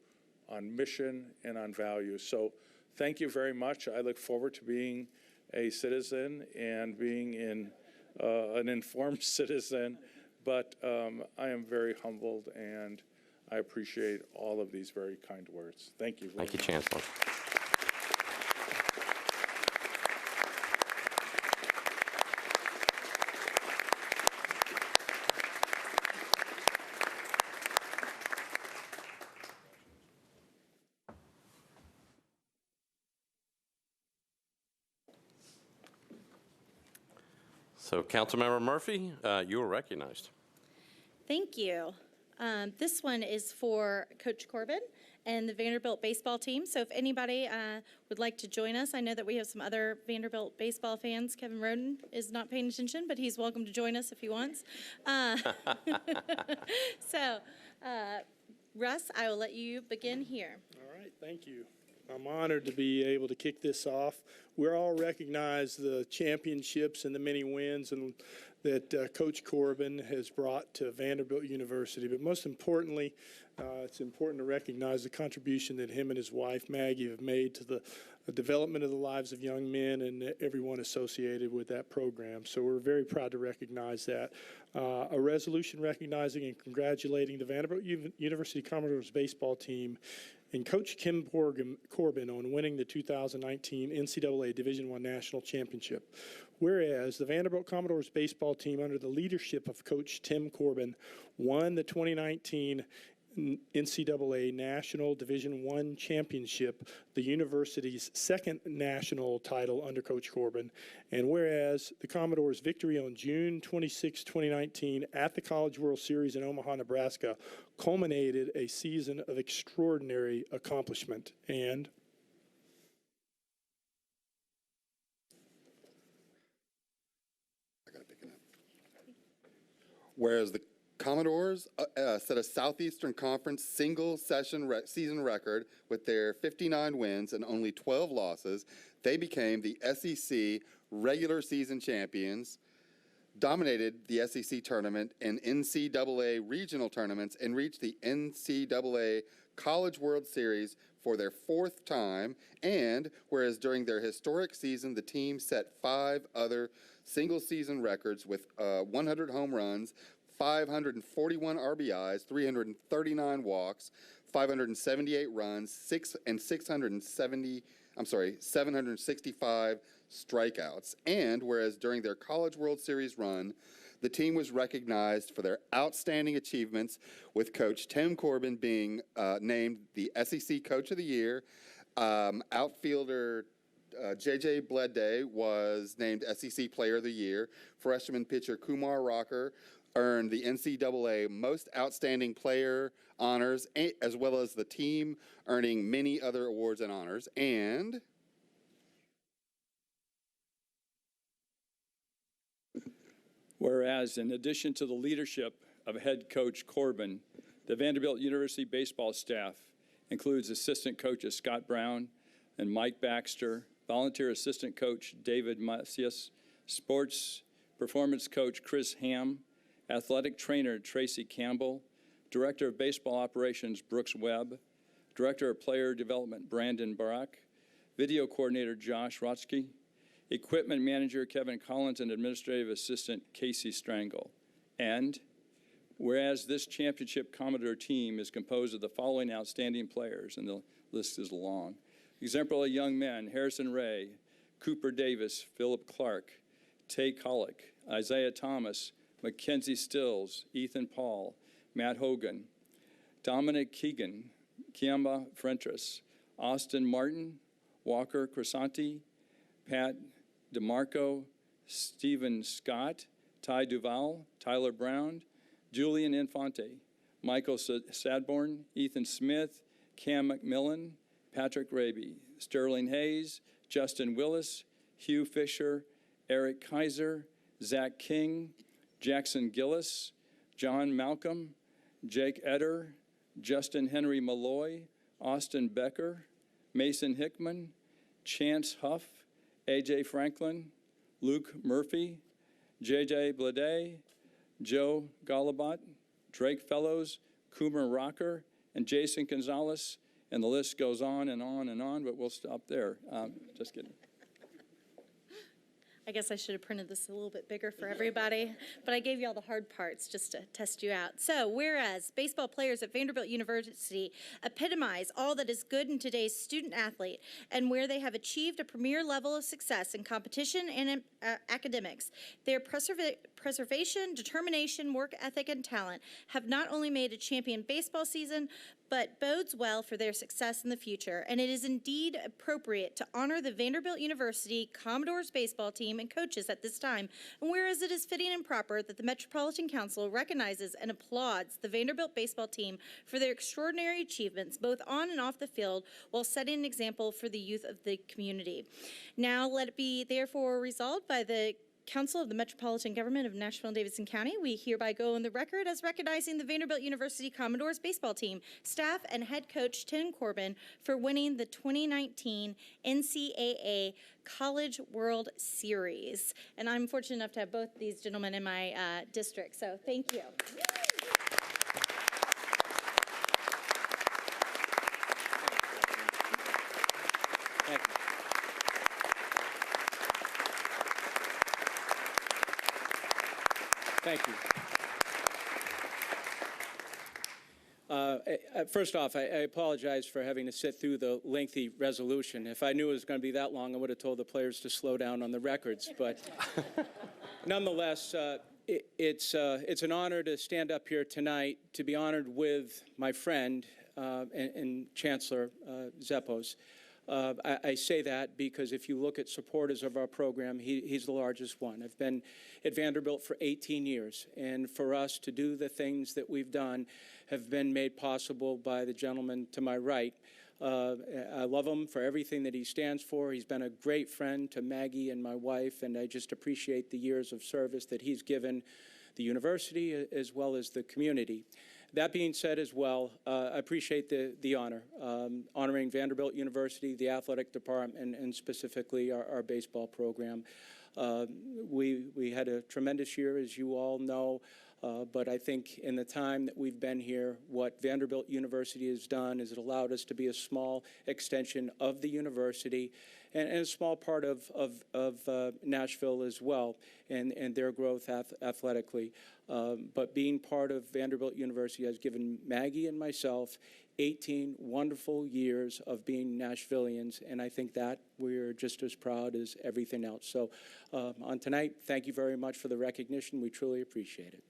on mission and on values. So thank you very much. I look forward to being a citizen and being an informed citizen, but I am very humbled and I appreciate all of these very kind words. Thank you. Thank you, Chancellor. So, Councilmember Murphy, you are recognized. Thank you. This one is for Coach Corbin and the Vanderbilt baseball team. So if anybody would like to join us, I know that we have some other Vanderbilt baseball fans. Kevin Roden is not paying attention, but he's welcome to join us if he wants. So, Russ, I will let you begin here. All right, thank you. I'm honored to be able to kick this off. We're all recognize the championships and the many wins that Coach Corbin has brought to Vanderbilt University. But most importantly, it's important to recognize the contribution that him and his wife, Maggie, have made to the development of the lives of young men and everyone associated with that program. So we're very proud to recognize that. A resolution recognizing and congratulating the Vanderbilt University Commodores baseball team and Coach Kim Corbin on winning the 2019 NCAA Division I National Championship. Whereas the Vanderbilt Commodores baseball team under the leadership of Coach Tim Corbin won the 2019 NCAA National Division I Championship, the university's second national title under Coach Corbin. And whereas the Commodores' victory on June 26, 2019 at the College World Series in Omaha, Nebraska, culminated a season of extraordinary accomplishment. And I gotta pick it up. Whereas the Commodores set a Southeastern Conference single season record with their 59 wins and only 12 losses. They became the SEC regular season champions, dominated the SEC tournament and NCAA regional tournaments, and reached the NCAA College World Series for their fourth time. And whereas during their historic season, the team set 5 other single season records with 100 home runs, 541 RBIs, 339 walks, 578 runs, 765 strikeouts. And whereas during their College World Series run, the team was recognized for their outstanding achievements, with Coach Tim Corbin being named the SEC Coach of the Year. Outfielder J.J. Bledday was named SEC Player of the Year. Freshman pitcher Kumar Rocker earned the NCAA Most Outstanding Player honors, as well as the team earning many other awards and honors. And whereas, in addition to the leadership of head coach Corbin, the Vanderbilt University baseball staff includes assistant coaches Scott Brown and Mike Baxter, volunteer assistant coach David Macias, sports performance coach Chris Ham, athletic trainer Tracy Campbell, director of baseball operations Brooks Webb, director of player development Brandon Barak, video coordinator Josh Rotsky, equipment manager Kevin Collins, and administrative assistant Casey Strangle. And whereas this championship Commodore team is composed of the following outstanding players, and the list is long: exemplary young men, Harrison Ray, Cooper Davis, Philip Clark, Tay Collick, Isaiah Thomas, Mackenzie Stills, Ethan Paul, Matt Hogan, Dominic Keegan, Kiamba Frentress, Austin Martin, Walker Crisanti, Pat DeMarco, Stephen Scott, Ty Duval, Tyler Brown, Julian Infante, Michael Sadborn, Ethan Smith, Cam McMillan, Patrick Raby, Sterling Hayes, Justin Willis, Hugh Fisher, Eric Kaiser, Zach King, Jackson Gillis, John Malcolm, Jake Eder, Justin Henry Malloy, Austin Becker, Mason Hickman, Chance Huff, A.J. Franklin, Luke Murphy, J.J. Blade, Joe Galabot, Drake Fellows, Coomer Rocker, and Jason Gonzalez, and the list goes on and on and on, but we'll stop there. Just kidding. I guess I should have printed this a little bit bigger for everybody, but I gave you all the hard parts just to test you out. So, whereas baseball players at Vanderbilt University epitomize all that is good in today's student athlete, and where they have achieved a premier level of success in competition and academics, their preservation, determination, work ethic, and talent have not only made a champion baseball season, but bodes well for their success in the future. And it is indeed appropriate to honor the Vanderbilt University Commodores baseball team and coaches at this time. And whereas it is fitting and proper that the Metropolitan Council recognizes and applauds the Vanderbilt baseball team for their extraordinary achievements, both on and off the field, while setting an example for the youth of the community. Now let it be therefore resolved by the Council of the Metropolitan Government of Nashville and Davidson County, we hereby go on the record as recognizing the Vanderbilt University Commodores baseball team, staff, and head coach Tim Corbin for winning the 2019 NCAA College World Series. And I'm fortunate enough to have both these gentlemen in my district, so thank you. Thank you. Thank you. First off, I apologize for having to sit through the lengthy resolution. If I knew it was going to be that long, I would have told the players to slow down on the records. But nonetheless, it's an honor to stand up here tonight to be honored with my friend and Chancellor Zeppos. I say that because if you look at supporters of our program, he's the largest one. I've been at Vanderbilt for 18 years, and for us to do the things that we've done have been made possible by the gentleman to my right. I love him for everything that he stands for. He's been a great friend to Maggie and my wife, and I just appreciate the years of service that he's given the university as well as the community. That being said as well, I appreciate the honor, honoring Vanderbilt University, the athletic department, and specifically our baseball program. We had a tremendous year, as you all know, but I think in the time that we've been here, what Vanderbilt University has done is it allowed us to be a small extension of the university and a small part of Nashville as well, and their growth athletically. But being part of Vanderbilt University has given Maggie and myself 18 wonderful years of being Nashvillians, and I think that we're just as proud as everything else. So on tonight, thank you very much for the recognition. We truly appreciate it.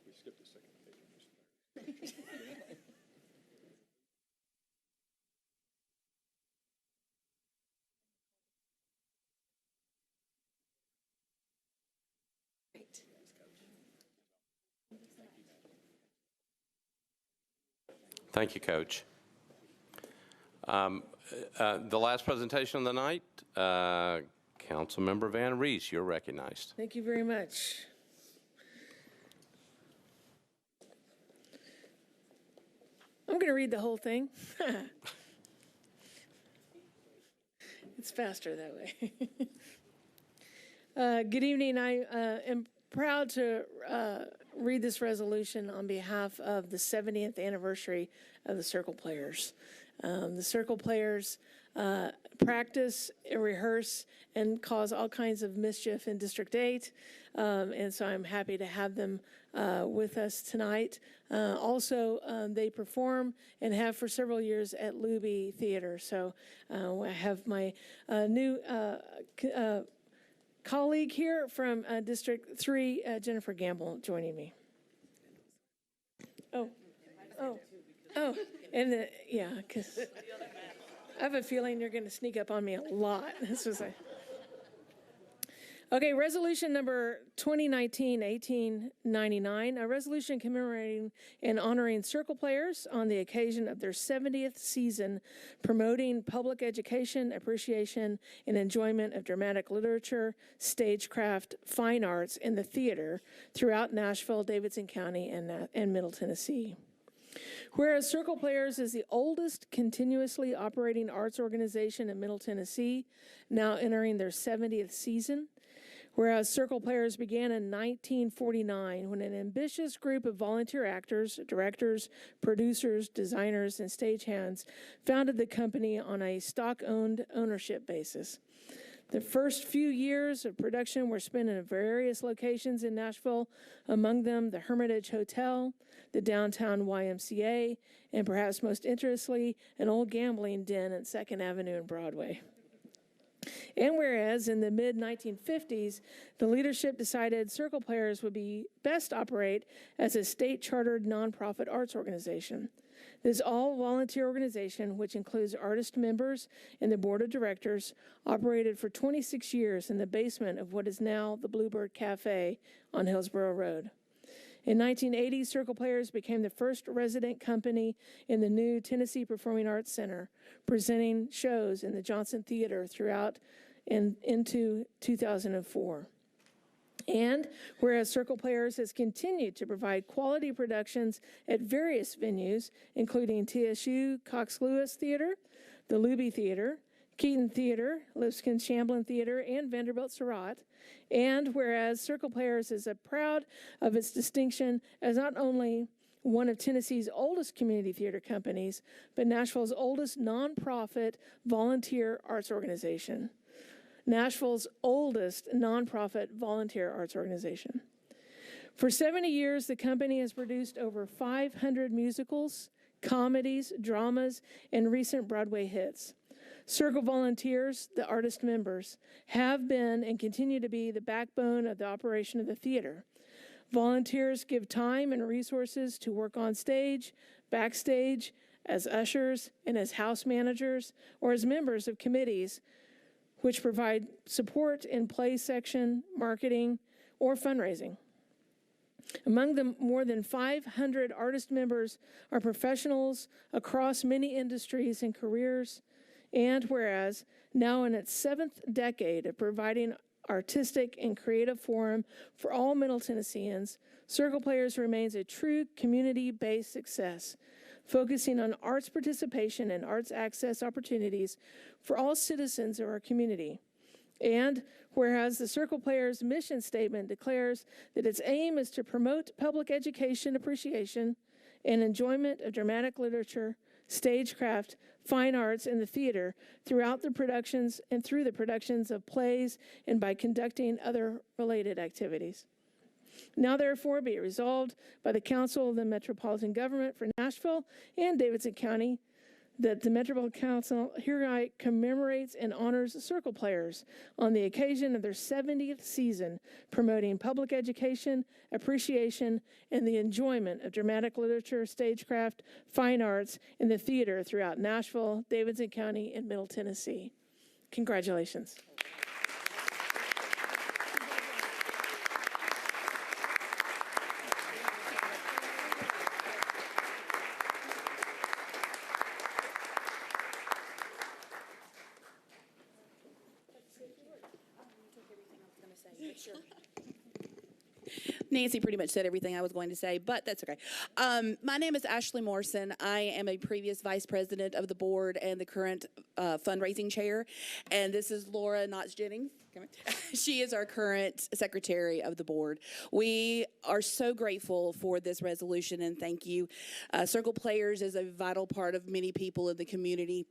We skipped the second page. Thank you, Coach. The last presentation of the night, Councilmember Van Rees, you're recognized. Thank you very much. I'm going to read the whole thing. It's faster that way. Good evening. I am proud to read this resolution on behalf of the 70th anniversary of the Circle Players. The Circle Players practice, rehearse, and cause all kinds of mischief in District 8, and so I'm happy to have them with us tonight. Also, they perform and have for several years at Luby Theater, so I have my new colleague here from District 3, Jennifer Gamble, joining me. And yeah, because I have a feeling you're going to sneak up on me a lot. This was okay, resolution number 2019-1899, a resolution commemorating and honoring Circle Players on the occasion of their 70th season, promoting public education, appreciation, and enjoyment of dramatic literature, stagecraft, fine arts, and the theater throughout Nashville, Davidson County, and Middle Tennessee. Whereas Circle Players is the oldest continuously operating arts organization in Middle Tennessee, now entering their 70th season. Whereas Circle Players began in 1949 when an ambitious group of volunteer actors, directors, producers, designers, and stagehands founded the company on a stock-owned ownership basis. The first few years of production were spent in various locations in Nashville, among them the Hermitage Hotel, the downtown YMCA, and perhaps most interestingly, an old gambling den at 2nd Avenue and Broadway. And whereas in the mid-1950s, the leadership decided Circle Players would be best operate as a state-chartered nonprofit arts organization. This all-volunteer organization, which includes artist members and the board of directors, operated for 26 years in the basement of what is now the Bluebird Cafe on Hillsborough Road. In 1980, Circle Players became the first resident company in the new Tennessee Performing Arts Center, presenting shows in the Johnson Theater throughout and into 2004. And whereas Circle Players has continued to provide quality productions at various venues, including TSU, Cox Lewis Theater, the Luby Theater, Keaton Theater, Lipscomb Chamberlain Theater, and Vanderbilt Surratt. And whereas Circle Players is proud of its distinction as not only one of Tennessee's oldest community theater companies, but Nashville's oldest nonprofit volunteer arts organization. Nashville's oldest nonprofit volunteer arts organization. For 70 years, the company has produced over 500 musicals, comedies, dramas, and recent Broadway hits. Circle volunteers, the artist members, have been and continue to be the backbone of the operation of the theater. Volunteers give time and resources to work on stage, backstage, as ushers, and as house managers, or as members of committees, which provide support in play section, marketing, or fundraising. Among the more than 500 artist members are professionals across many industries and careers, and whereas now in its 7th decade of providing artistic and creative forum for all Middle Tennesseans, Circle Players remains a true community-based success, focusing on arts participation and arts access opportunities for all citizens of our community. And whereas the Circle Players mission statement declares that its aim is to promote public education appreciation and enjoyment of dramatic literature, stagecraft, fine arts, and the theater throughout the productions and through the productions of plays and by conducting other related activities. Now therefore be it resolved by the Council of the Metropolitan Government for Nashville and Davidson County that the Metropolitan Council hereby commemorates and honors Circle Players on the occasion of their 70th season, promoting public education, appreciation, and the enjoyment of dramatic literature, stagecraft, fine arts, and the theater throughout Nashville, Davidson County, and Middle Tennessee. Congratulations. Nancy pretty much said everything I was going to say, but that's okay. My name is Ashley Morrison. I am a previous vice president of the board and the current fundraising chair. And this is Laura Knotts-Jennings. She is our current secretary of the board. We are so grateful for this resolution, and thank you. Circle Players is a vital part of many people in the community,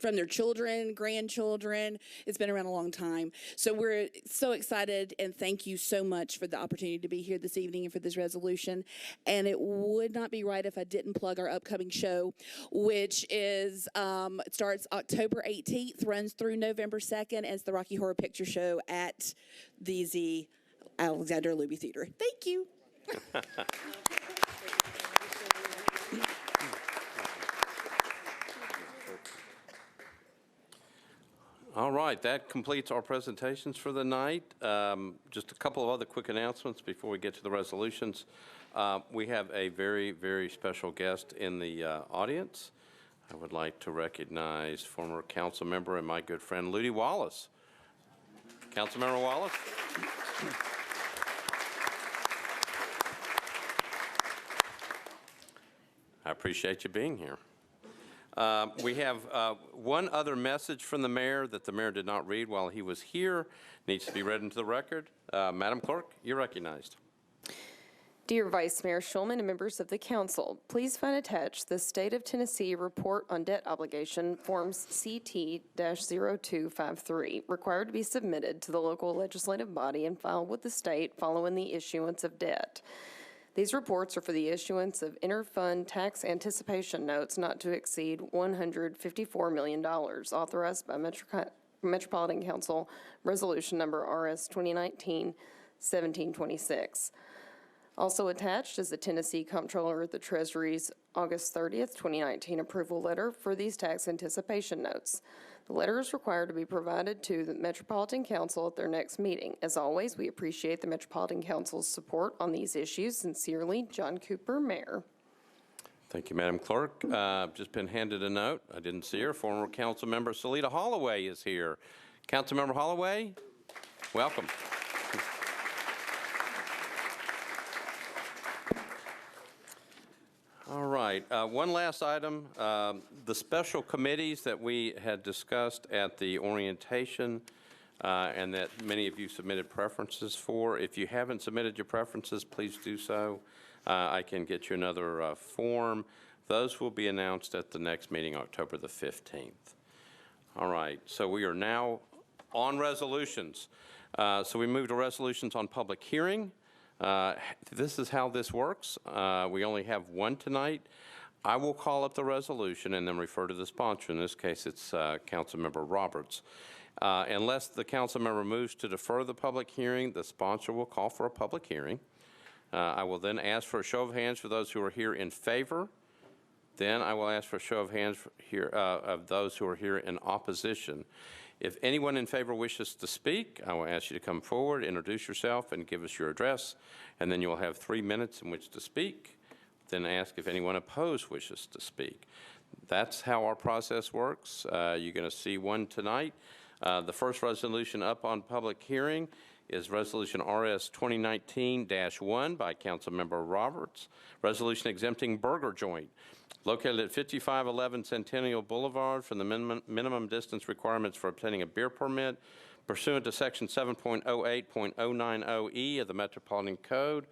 from their children, grandchildren. It's been around a long time. So we're so excited, and thank you so much for the opportunity to be here this evening and for this resolution. And it would not be right if I didn't plug our upcoming show, which is it starts October 18th, runs through November 2nd, and it's the Rocky Horror Picture Show at the Z Alexander Luby Theater. Thank you. All right, that completes our presentations for the night. Just a couple of other quick announcements before we get to the resolutions. We have a very, very special guest in the audience. I would like to recognize former council member and my good friend, Ludy Wallace. Councilmember Wallace. I appreciate you being here. We have one other message from the mayor that the mayor did not read while he was here. Needs to be read into the record. Madam Clerk, you're recognized. Dear Vice Mayor Schulman and members of the council, please find attached the State of Tennessee Report on Debt Obligation, Forms CT-0253, required to be submitted to the local legislative body and filed with the state following the issuance of debt. These reports are for the issuance of interfund tax anticipation notes not to exceed $154 million, authorized by Metropolitan Council Resolution Number RS 2019-1726. Also attached is the Tennessee Comptroller of the Treasury's August 30th, 2019 approval letter for these tax anticipation notes. The letter is required to be provided to the Metropolitan Council at their next meeting. As always, we appreciate the Metropolitan Council's support on these issues. Sincerely, John Cooper, Mayor. Thank you, Madam Clerk. Just been handed a note. I didn't see her. Former council member Salita Holloway is here. Councilmember Holloway, welcome. All right, one last item. The special committees that we had discussed at the orientation and that many of you submitted preferences for. If you haven't submitted your preferences, please do so. I can get you another form. Those will be announced at the next meeting, October the 15th. All right, so we are now on resolutions. So we move to resolutions on public hearing. This is how this works. We only have one tonight. I will call up the resolution and then refer to the sponsor. In this case, it's Councilmember Roberts. Unless the council member moves to defer the public hearing, the sponsor will call for a public hearing. I will then ask for a show of hands for those who are here in favor. Then I will ask for a show of hands here of those who are here in opposition. If anyone in favor wishes to speak, I will ask you to come forward, introduce yourself, and give us your address, and then you will have 3 minutes in which to speak. Then ask if anyone opposed wishes to speak. That's how our process works. You're going to see one tonight. The first resolution up on public hearing is Resolution RS 2019-1 by Councilmember Roberts. Resolution exempting Burger Joint, located at 5511 Centennial Boulevard, from the minimum distance requirements for obtaining a beer permit pursuant to Section 7.08.090E of the Metropolitan Code.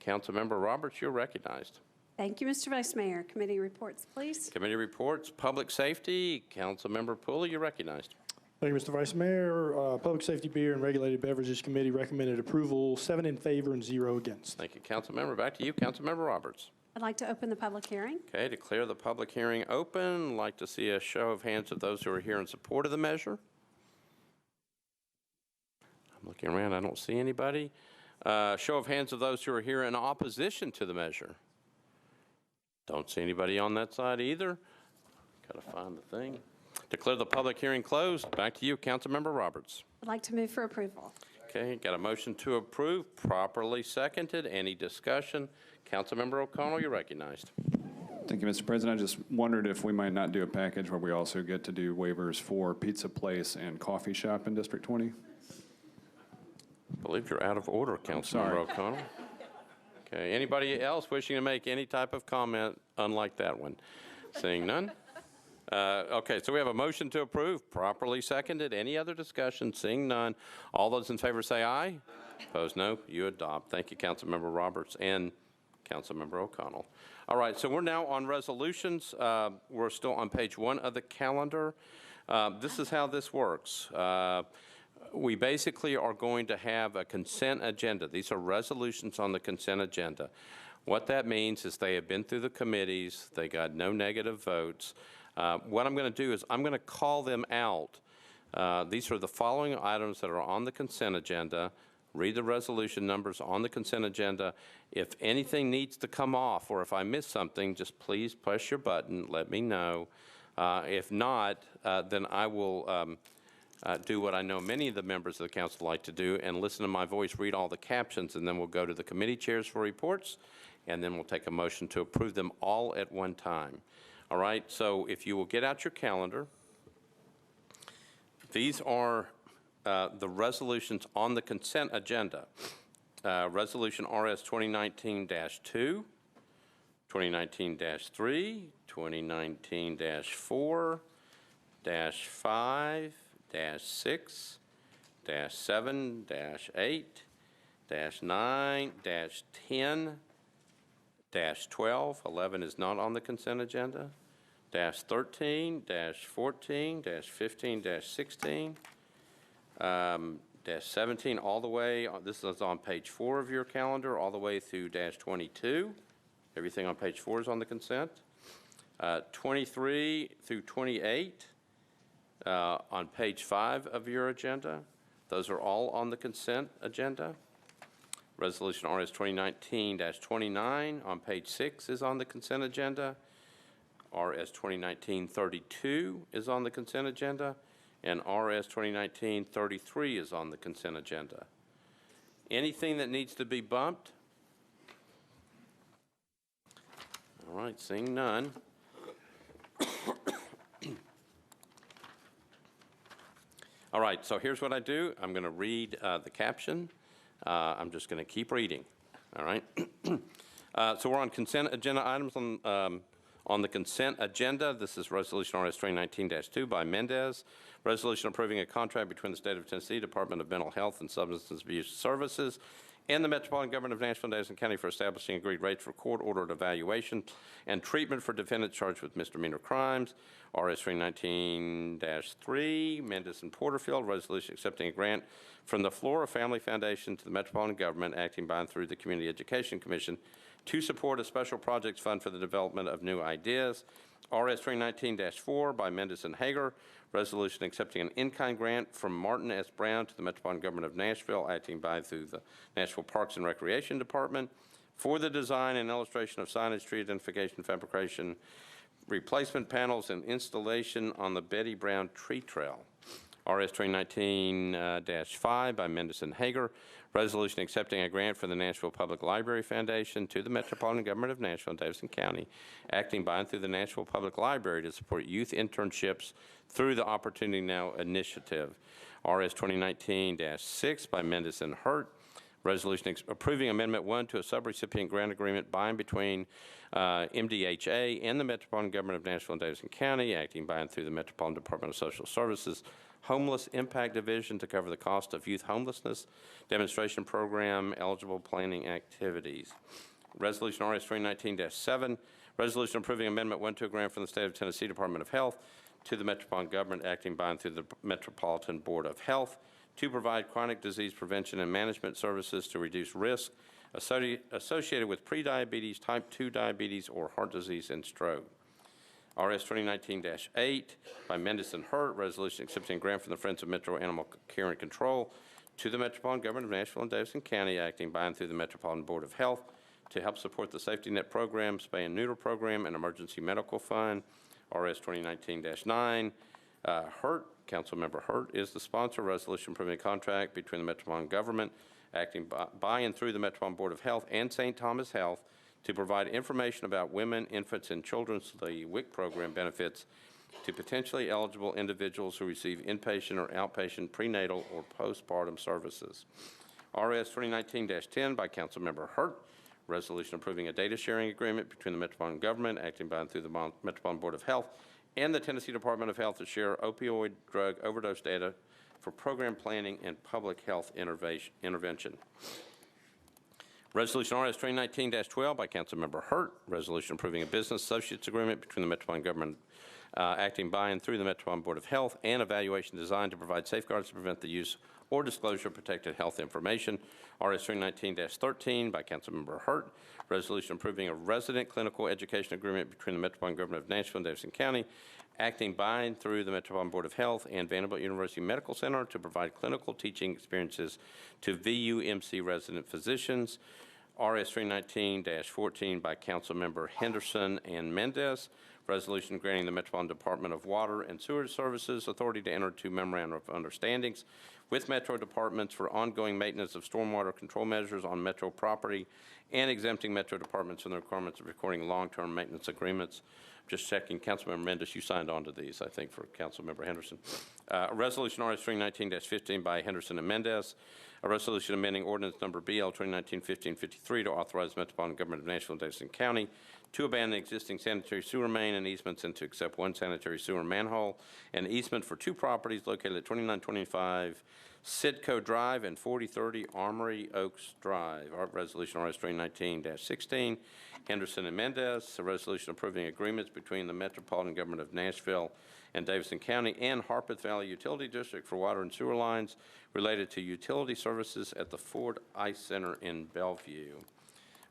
Councilmember Roberts, you're recognized. Thank you, Mr. Vice Mayor. Committee reports, please. Committee reports, Public Safety. Councilmember Pooley, you're recognized. Thank you, Mr. Vice Mayor. Public Safety Beer and Regulated Beverages Committee recommended approval, 7 in favor and 0 against. Thank you, Councilmember. Back to you, Councilmember Roberts. I'd like to open the public hearing. Okay, declare the public hearing open. Like to see a show of hands of those who are here in support of the measure. I'm looking around, I don't see anybody. Show of hands of those who are here in opposition to the measure. Don't see anybody on that side either. Gotta find the thing. Declare the public hearing closed. Back to you, Councilmember Roberts. I'd like to move for approval. Okay, got a motion to approve, properly seconded. Any discussion? Councilmember O'Connell, you're recognized. Thank you, Mr. President. I just wondered if we might not do a package where we also get to do waivers for Pizza Place and Coffee Shop in District 20. I believe you're out of order, Councilmember O'Connell. Okay, anybody else wishing to make any type of comment unlike that one? Seeing none? Okay, so we have a motion to approve, properly seconded. Any other discussion? Seeing none. All those in favor say aye. Opposed, no. You adopt. Thank you, Councilmember Roberts and Councilmember O'Connell. All right, so we're now on resolutions. We're still on page 1 of the calendar. This is how this works. We basically are going to have a consent agenda. These are resolutions on the consent agenda. What that means is they have been through the committees. They got no negative votes. What I'm going to do is I'm going to call them out. These are the following items that are on the consent agenda. Read the resolution numbers on the consent agenda. If anything needs to come off or if I miss something, just please push your button. Let me know. If not, then I will do what I know many of the members of the council like to do and listen to my voice, read all the captions, and then we'll go to the committee chairs for reports, and then we'll take a motion to approve them all at one time. All right, so if you will get out your calendar, these are the resolutions on the consent agenda. Resolution RS 2019-2, 2019-3, 2019-4, -5, -6, -7, -8, -9, -10, -12, 11 is not on the consent agenda, -13, -14, -15, -16, -17 all the way, this is on page 4 of your calendar, all the way through -22. Everything on page 4 is on the consent. 23 through 28 on page 5 of your agenda. Those are all on the consent agenda. Resolution RS 2019-29 on page 6 is on the consent agenda. RS 2019-32 is on the consent agenda. And RS 2019-33 is on the consent agenda. Anything that needs to be bumped? All right, seeing none. All right, so here's what I do. I'm going to read the caption. I'm just going to keep reading. All right. So we're on consent agenda items on the consent agenda. This is Resolution RS 2019-2 by Mendez. Resolution approving a contract between the State of Tennessee Department of Mental Health and Substance Abuse Services and the Metropolitan Government of Nashville and Davidson County for establishing agreed rates for court-ordered evaluation and treatment for defendants charged with misdemeanor crimes. RS 2019-3, Mendez and Porterfield. Resolution accepting a grant from the Flora Family Foundation to the Metropolitan Government, acting by and through the Community Education Commission, to support a special projects fund for the development of new ideas. RS 2019-4 by Mendez and Hager. Resolution accepting an in-kind grant from Martin S. Brown to the Metropolitan Government of Nashville, acting by and through the Nashville Parks and Recreation Department, for the design and illustration of signage, tree identification, fabrication, replacement panels, and installation on the Betty Brown Tree Trail. RS 2019-5 by Mendez and Hager. Resolution accepting a grant from the Nashville Public Library Foundation to the Metropolitan Government of Nashville and Davidson County, acting by and through the Nashville Public Library to support youth internships through the Opportunity Now initiative. RS 2019-6 by Mendes and Hurt. Resolution approving Amendment 1 to a subrecipient grant agreement by and between MDHA and the Metropolitan Government of Nashville and Davidson County, acting by and through the Metropolitan Department of Social Services Homeless Impact Division to cover the cost of youth homelessness demonstration program eligible planning activities. Resolution RS 2019-7, resolution approving Amendment 1 to a grant from the State of Tennessee Department of Health to the Metropolitan Government, acting by and through the Metropolitan Board of Health to provide chronic disease prevention and management services to reduce risk associated with prediabetes, type 2 diabetes, or heart disease and stroke. RS 2019-8 by Mendes and Hurt, resolution accepting a grant from the Friends of Metro Animal Care and Control to the Metropolitan Government of Nashville and Davidson County, acting by and through the Metropolitan Board of Health to help support the Safety Net Program, Spay and Neuter Program, and Emergency Medical Fund. RS 2019-9, Hurt, Councilmember Hurt is the sponsor. Resolution approving a contract between the Metropolitan Government, acting by and through the Metropolitan Board of Health and St. Thomas Health to provide information about women, infants, and children's the WIC program benefits to potentially eligible individuals who receive inpatient or outpatient prenatal or postpartum services. RS 2019-10 by Councilmember Hurt, resolution approving a data sharing agreement between the Metropolitan Government, acting by and through the Metropolitan Board of Health, and the Tennessee Department of Health to share opioid drug overdose data for program planning and public health intervention. Resolution RS 2019-12 by Councilmember Hurt, resolution approving a business associates agreement between the Metropolitan Government acting by and through the Metropolitan Board of Health and evaluation designed to provide safeguards to prevent the use or disclosure of protected health information. RS 2019-13 by Councilmember Hurt, resolution approving a resident clinical education agreement between the Metropolitan Government of Nashville and Davidson County, acting by and through the Metropolitan Board of Health and Vanderbilt University Medical Center to provide clinical teaching experiences to VUMC resident physicians. RS 319-14 by Councilmember Henderson and Mendez, resolution granting the Metropolitan Department of Water and Sewer Services authority to enter into memorandum of understandings with Metro departments for ongoing maintenance of stormwater control measures on Metro property and exempting Metro departments from the requirements of recording long-term maintenance agreements. Just checking, Councilmember Mendez, you signed on to these, I think, for Councilmember Henderson. Resolution RS 319-15 by Henderson and Mendez. A resolution amending ordinance number BL 2019-1553 to authorize the Metropolitan Government of Nashville and Davidson County to abandon existing sanitary sewer main and easements and to accept one sanitary sewer manhole and easement for two properties located at 2925 Sidco Drive and 4030 Armory Oaks Drive. Resolution RS 2019-16. Henderson and Mendez, a resolution approving agreements between the Metropolitan Government of Nashville and Davidson County and Harpeth Valley Utility District for water and sewer lines related to utility services at the Ford Ice Center in Bellevue.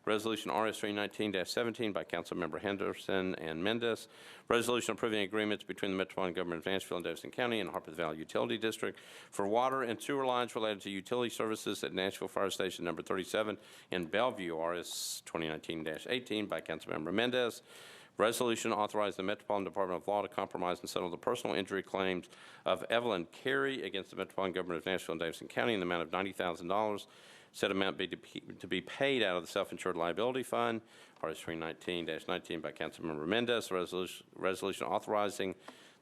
Resolution RS 319-17 by Councilmember Henderson and Mendez. Resolution approving agreements between the Metropolitan Government of Nashville and Davidson County and Harpeth Valley Utility District for water and sewer lines related to utility services at Nashville Fire Station number 37 in Bellevue. RS 2019-18 by Councilmember Mendez. Resolution authorizing the Metropolitan Department of Law to compromise and settle the personal injury claims of Evelyn Carey against the Metropolitan Government of Nashville and Davidson County in the amount of $90,000. Said amount to be paid out of the Self-Insured Liability Fund. RS 319-19 by Councilmember Mendez. Resolution authorizing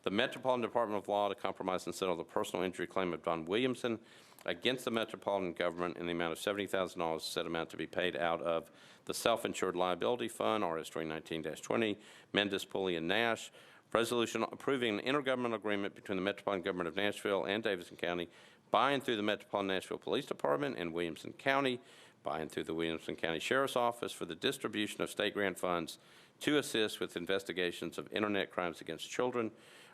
the Metropolitan Department of Law to compromise and settle the personal injury claim of Don Williamson against the Metropolitan Government in the amount of $70,000. Said amount to be paid out of the Self-Insured Liability Fund. RS 319-20. Mendez, Pulley, and Nash. Resolution approving an intergovernmental agreement between the Metropolitan Government of Nashville and Davidson County by and through the Metropolitan Nashville Police Department and Williamson County, by and through the Williamson County Sheriff's Office for the distribution of state grant funds to assist with investigations of internet crimes against children.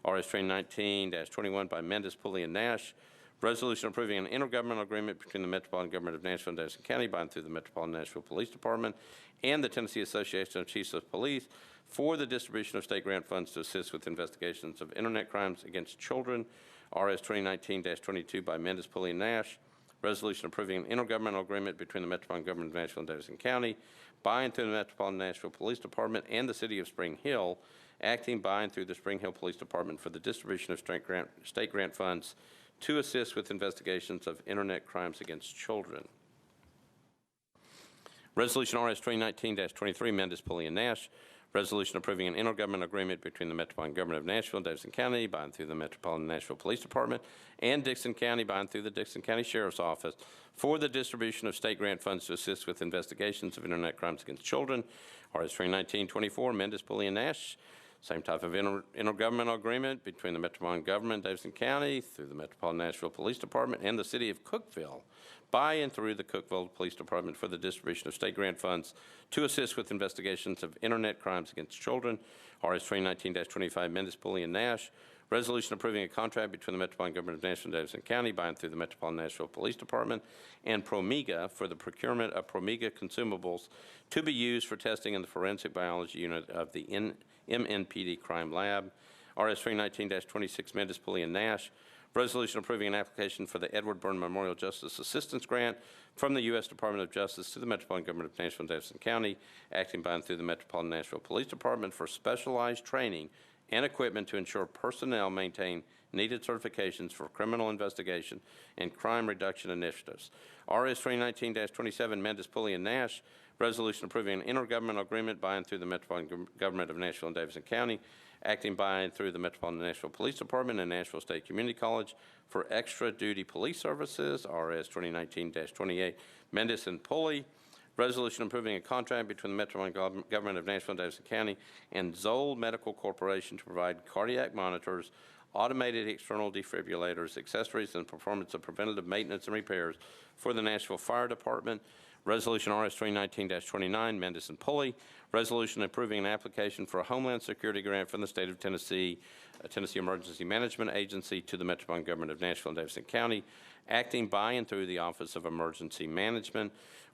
RS 319-21 by Mendez, Pulley, and Nash. Resolution approving an intergovernmental agreement between the Metropolitan Government of Nashville and Davidson County by and through the Metropolitan Nashville Police Department and the Tennessee Association of Chiefs of Police for the distribution of state grant funds to assist with investigations of internet crimes against children. RS 2019-22 by Mendez, Pulley, and Nash. Resolution approving an intergovernmental agreement between the Metropolitan Government of Nashville and Davidson County by and through the Metropolitan Nashville Police Department and the City of Spring Hill, acting by and through the Spring Hill Police Department for the distribution of state grant funds to assist with investigations of internet crimes against children. Resolution RS 2019-23, Mendes, Pulley, and Nash. Resolution approving an intergovernmental agreement between the Metropolitan Government of Nashville and Davidson County, by and through the Metropolitan Nashville Police Department, and Dixon County, by and through the Dixon County Sheriff's Office, for the distribution of state grant funds to assist with investigations of internet crimes against children. RS 2019-24, Mendes, Pulley, and Nash. Same type of intergovernmental agreement between the Metropolitan Government, Davidson County, through the Metropolitan Nashville Police Department, and the City of Cookeville, by and through the Cookeville Police Department, for the distribution of state grant funds to assist with investigations of internet crimes against children. RS 2019-25, Mendes, Pulley, and Nash. Resolution approving a contract between the Metropolitan Government of Nashville and Davidson County, by and through the Metropolitan Nashville Police Department, and Promega, for the procurement of Promega consumables to be used for testing in the forensic biology unit of the MNPD Crime Lab. RS 2019-26, Mendes, Pulley, and Nash. Resolution approving an application for the Edward Byrne Memorial Justice Assistance Grant from the U.S. Department of Justice to the Metropolitan Government of Nashville and Davidson County, acting by and through the Metropolitan Nashville Police Department, for specialized training and equipment to ensure personnel maintain needed certifications for criminal investigation and crime reduction initiatives. RS 2019-27, Mendes, Pulley, and Nash. Resolution approving an intergovernmental agreement by and through the Metropolitan Government of Nashville and Davidson County, acting by and through the Metropolitan Nashville Police Department and Nashville State Community College for extra duty police services. RS 2019-28, Mendes and Pulley. Resolution approving a contract between the Metropolitan Government of Nashville and Davidson County and Zoll Medical Corporation to provide cardiac monitors, automated external defibrillators, accessories, and performance of preventative maintenance and repairs for the Nashville Fire Department. Resolution RS 2019-29, Mendes and Pulley. Resolution approving an application for a Homeland Security grant from the state of Tennessee, Tennessee Emergency Management Agency, to the Metropolitan Government of Nashville and Davidson County, acting by and through the Office of Emergency Management.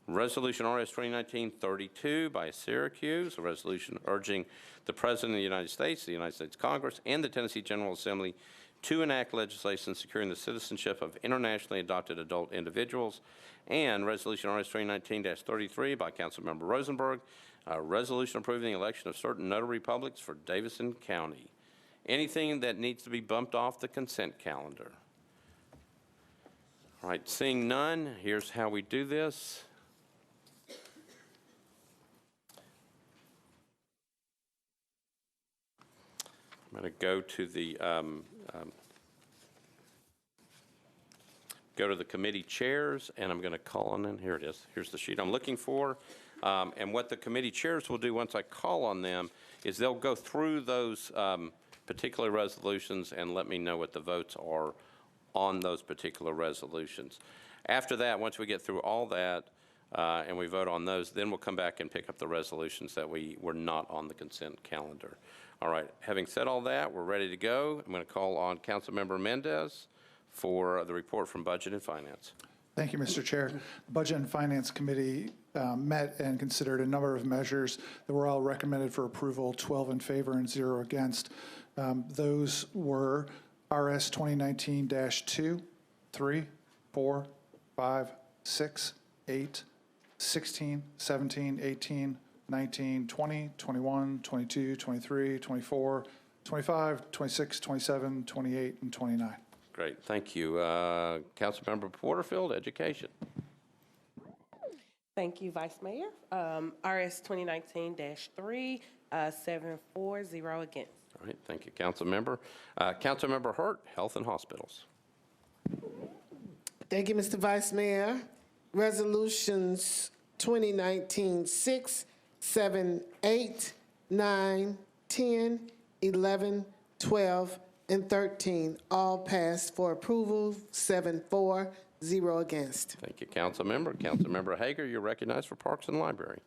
Resolution RS 2019-32 by Syracuse, a resolution urging the President of the United States Congress, and the Tennessee General Assembly to enact legislation securing the citizenship of internationally adopted adult individuals. And Resolution RS 2019-33 by Councilmember Rosenberg, a resolution approving the election of certain notary publics for Davidson County. Anything that needs to be bumped off the consent calendar? All right, seeing none, here's how we do this. I'm going to go to the committee chairs, and I'm going to call on them. Here it is. Here's the sheet I'm looking for. And what the committee chairs will do once I call on them is they'll go through those particular resolutions and let me know what the votes are on those particular resolutions. After that, once we get through all that and we vote on those, then we'll come back and pick up the resolutions that were not on the consent calendar. All right, having said all that, we're ready to go. I'm going to call on Councilmember Mendez for the report from Budget and Finance. Thank you, Mr. Chair. The Budget and Finance Committee met and considered a number of measures that were all recommended for approval, 12 in favor and 0 against. Those were RS 2019-2, 3, 4, 5, 6, 8, 16, 17, 18, 19, 20, 21, 22, 23, 24, 25, 26, 27, 28, and 29. Great, thank you. Councilmember Porterfield, Education. Thank you, Vice Mayor. RS 2019-3, 7 for, 0 against. All right, thank you, Councilmember. Councilmember Hurt, Health and Hospitals. Thank you, Mr. Vice Mayor. Resolutions 2019-6, 7, 8, 9, 10, 11, 12, and 13, all passed for approval, 7 for, 0 against. Thank you, Councilmember. Councilmember Hager, you're recognized for Parks and Library.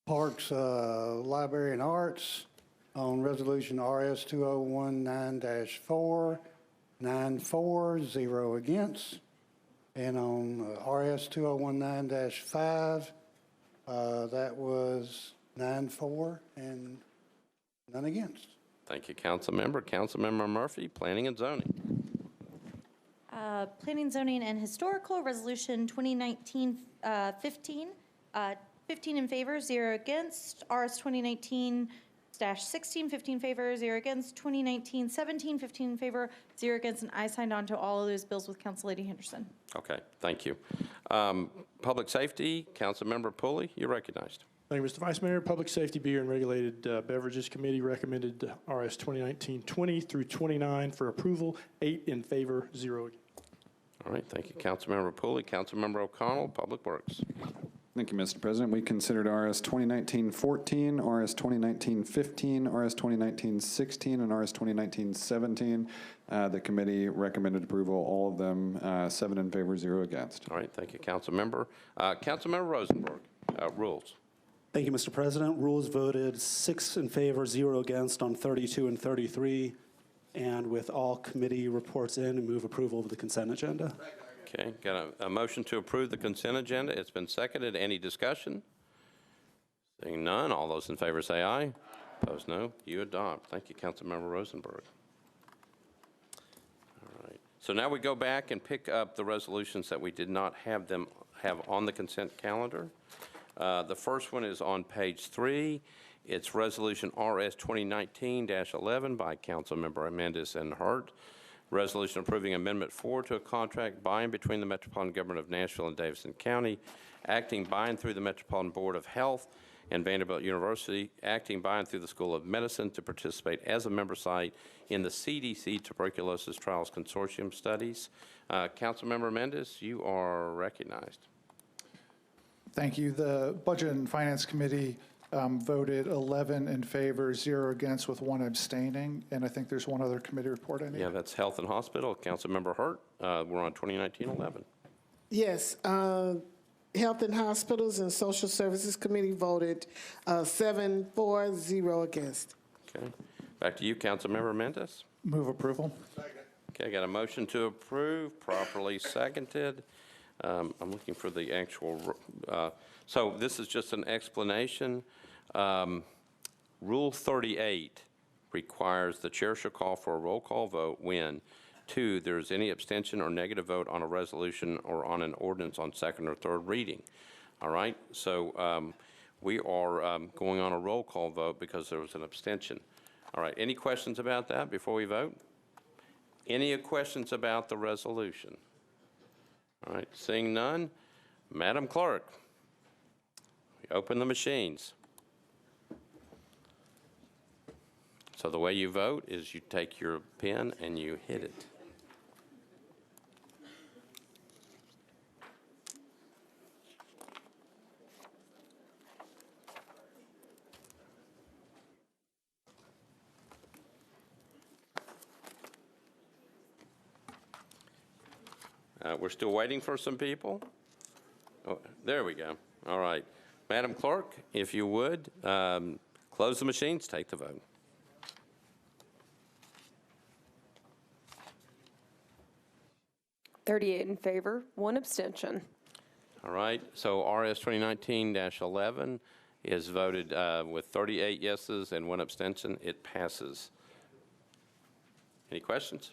Parks, Library and Arts, on Resolution RS 2019-4, 9 for, 0 against. And on RS 2019-5, that was 9 for and none against. Thank you, Councilmember. Councilmember Murphy, Planning and Zoning. Planning, Zoning, and Historical, Resolution 2019-15, 15 in favor, 0 against. RS 2019, 2019-16, 15 favor, 0 against. 2019-17, 15 favor, 0 against. And I signed on to all of those bills with Council Lady Henderson. Okay, thank you. Public Safety, Councilmember Pulley, you're recognized. Thank you, Mr. Vice Mayor. Public Safety, Beer, and Regulated Beverages Committee recommended RS 2019-20 through 29 for approval, 8 in favor, 0 against. All right, thank you, Councilmember Pulley. Councilmember O'Connell, Public Works. Thank you, Mr. President. We considered RS 2019-14, RS 2019-15, RS 2019-16, and RS 2019-17. The committee recommended approval, all of them 7 in favor, 0 against. All right, thank you, Councilmember. Councilmember Rosenberg, rules. Thank you, Mr. President. Rules voted 6 in favor, 0 against on 32 and 33. And with all committee reports in, move approval of the consent agenda. Okay, got a motion to approve the consent agenda. It's been seconded. Any discussion? Seeing none, all those in favor say aye. Opposed, no. You adopt. Thank you, Councilmember Rosenberg. All right. So now we go back and pick up the resolutions that we did not have on the consent calendar. The first one is on page 3. It's Resolution RS 2019-11 by Councilmember Mendez and Hurt. Resolution approving Amendment 4 to a contract by and between the Metropolitan Government of Nashville and Davidson County, acting by and through the Metropolitan Board of Health and Vanderbilt University, acting by and through the School of Medicine to participate as a member site in the CDC Tuberculosis Trials Consortium studies. Councilmember Mendez, you are recognized. Thank you. The Budget and Finance Committee voted 11 in favor, 0 against, with 1 abstaining. And I think there's one other committee report I need. Yeah, that's Health and Hospital. Councilmember Hurt, we're on 2019-11. Yes, Health and Hospitals and Social Services Committee voted 7 for, 0 against. Okay. Back to you, Councilmember Mendez. Move approval. Okay, got a motion to approve, properly seconded. I'm looking for the actual, so this is just an explanation. Rule 38 requires the chair shall call for a roll call vote when, 2, there's any abstention or negative vote on a resolution or on an ordinance on second or third reading. All right, so we are going on a roll call vote because there was an abstention. All right, any questions about that before we vote? Any questions about the resolution? All right, seeing none, Madam Clerk, we open the machines. So the way you vote is you take your pen and you hit it. We're still waiting for some people. Oh, there we go. All right. Madam Clerk, if you would, close the machines, take the vote. $38 in favor, 1 abstention. All right. So RS 2019-11 is voted with 38 yeses and 1 abstention. It passes. Any questions?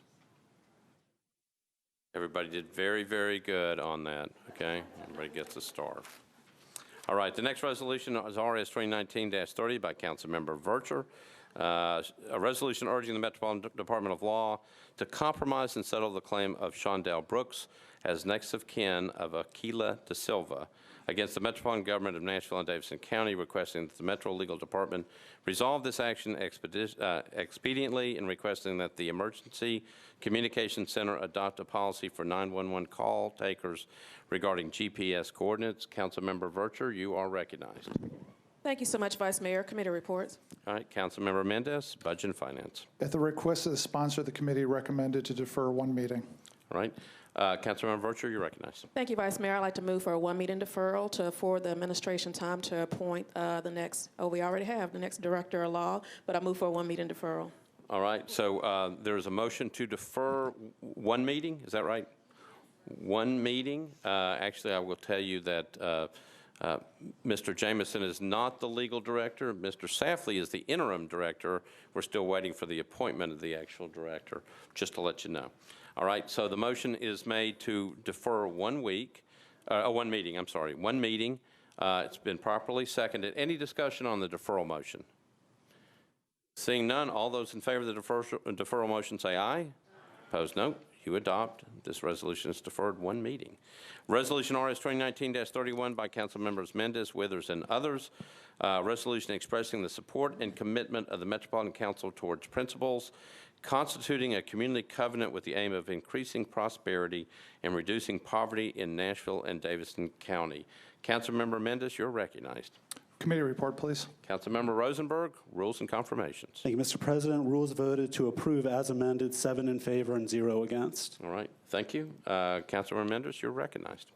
Everybody did very, very good on that, okay? Everybody gets a star. All right, the next resolution is RS 2019-30 by Councilmember Vercher. A resolution urging the Metropolitan Department of Law to compromise and settle the claim of Shondell Brooks as next of kin of Aquila De Silva against the Metropolitan Government of Nashville and Davidson County, requesting that the Metro Legal Department resolve this action expediently and requesting that the Emergency Communications Center adopt a policy for 911 call takers regarding GPS coordinates. Councilmember Vercher, you are recognized. Thank you so much, Vice Mayor. Committee reports. All right, Councilmember Mendez, Budget and Finance. At the request of the sponsor, the committee recommended to defer 1 meeting. All right. Councilmember Vercher, you're recognized. Thank you, Vice Mayor. I'd like to move for a 1 meeting deferral to afford the administration time to appoint the next, we already have the next Director of Law, but I move for a 1 meeting deferral. All right. So there's a motion to defer 1 meeting. Is that right? 1 meeting. Actually, I will tell you that Mr. Jameson is not the legal director. Mr. Safley is the interim director. We're still waiting for the appointment of the actual director, just to let you know. All right, so the motion is made to defer 1 week, 1 meeting, I'm sorry, 1 meeting. It's been properly seconded. Any discussion on the deferral motion? Seeing none, all those in favor of the deferral motion say aye. Opposed, no. You adopt. This resolution is deferred one meeting. Resolution RS 2019-31 by Council Members Mendez, Withers, and others. Resolution expressing the support and commitment of the Metropolitan Council towards principles constituting a community covenant with the aim of increasing prosperity and reducing poverty in Nashville and Davidson County. Councilmember Mendez, you're recognized. Committee report, please. Councilmember Rosenberg, rules and confirmations. Thank you, Mr. President. Rules voted to approve as amended, 7 in favor and 0 against. All right, thank you. Councilmember Mendez, you're recognized.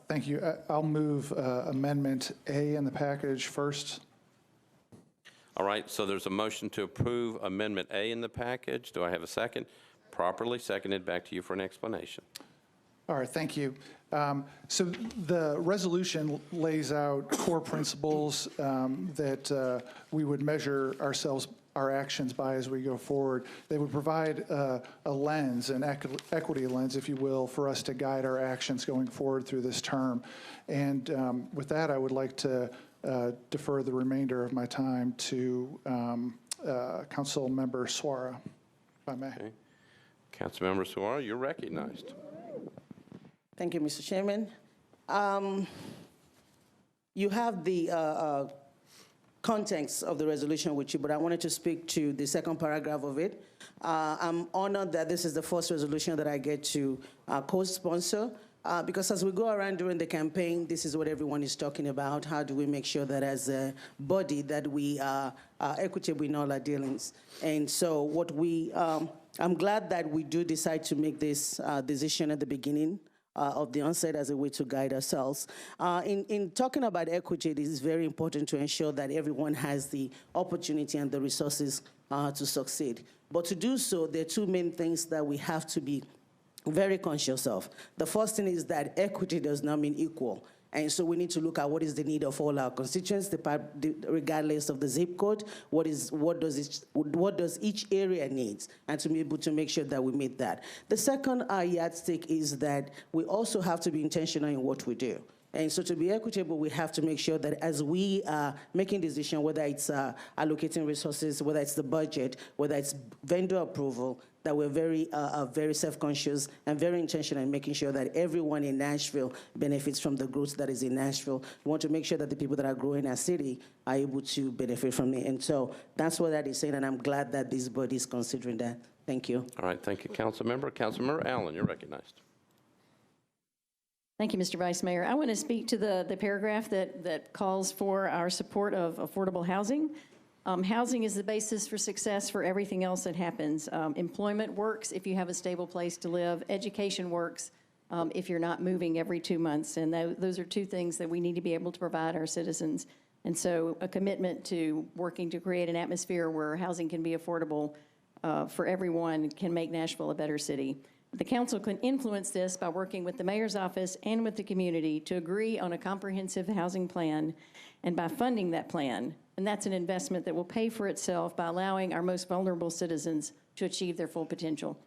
Thank you. I'll move Amendment A in the package first. All right, so there's a motion to approve Amendment A in the package. Do I have a second? Properly seconded. Back to you for an explanation. All right, thank you. So the resolution lays out core principles that we would measure our actions by as we go forward. They would provide a lens, an equity lens, if you will, for us to guide our actions going forward through this term. And with that, I would like to defer the remainder of my time to Council Member Suara, if I may. Okay. Councilmember Suara, you're recognized. Thank you, Mr. Chairman. You have the contents of the resolution with you, but I wanted to speak to the second paragraph of it. I'm honored that this is the first resolution that I get to co-sponsor, because as we go around during the campaign, this is what everyone is talking about. How do we make sure that as a body that we are equitable in all our dealings? And so I'm glad that we do decide to make this decision at the beginning of the onset as a way to guide ourselves. In talking about equity, it is very important to ensure that everyone has the opportunity and the resources to succeed. But to do so, there are two main things that we have to be very conscious of. The first thing is that equity does not mean equal. And so we need to look at what is the need of all our constituents, regardless of the zip code. What does each area need, and to be able to make sure that we meet that. The second yardstick is that we also have to be intentional in what we do. And so to be equitable, we have to make sure that as we are making decisions, whether it's allocating resources, whether it's the budget, whether it's vendor approval, that we're very self-conscious and very intentional in making sure that everyone in Nashville benefits from the growth that is in Nashville. We want to make sure that the people that are growing our city are able to benefit from it. And so that's what that is saying, and I'm glad that this body is considering that. Thank you. All right, thank you, Councilmember. Councilmember Allen, you're recognized. Thank you, Mr. Vice Mayor. I want to speak to the paragraph that calls for our support of affordable housing. Housing is the basis for success for everything else that happens. Employment works if you have a stable place to live. Education works if you're not moving every 2 months. And those are two things that we need to be able to provide our citizens. And so a commitment to working to create an atmosphere where housing can be affordable for everyone can make Nashville a better city. The council can influence this by working with the mayor's office and with the community to agree on a comprehensive housing plan and by funding that plan. And that's an investment that will pay for itself by allowing our most vulnerable citizens to achieve their full potential.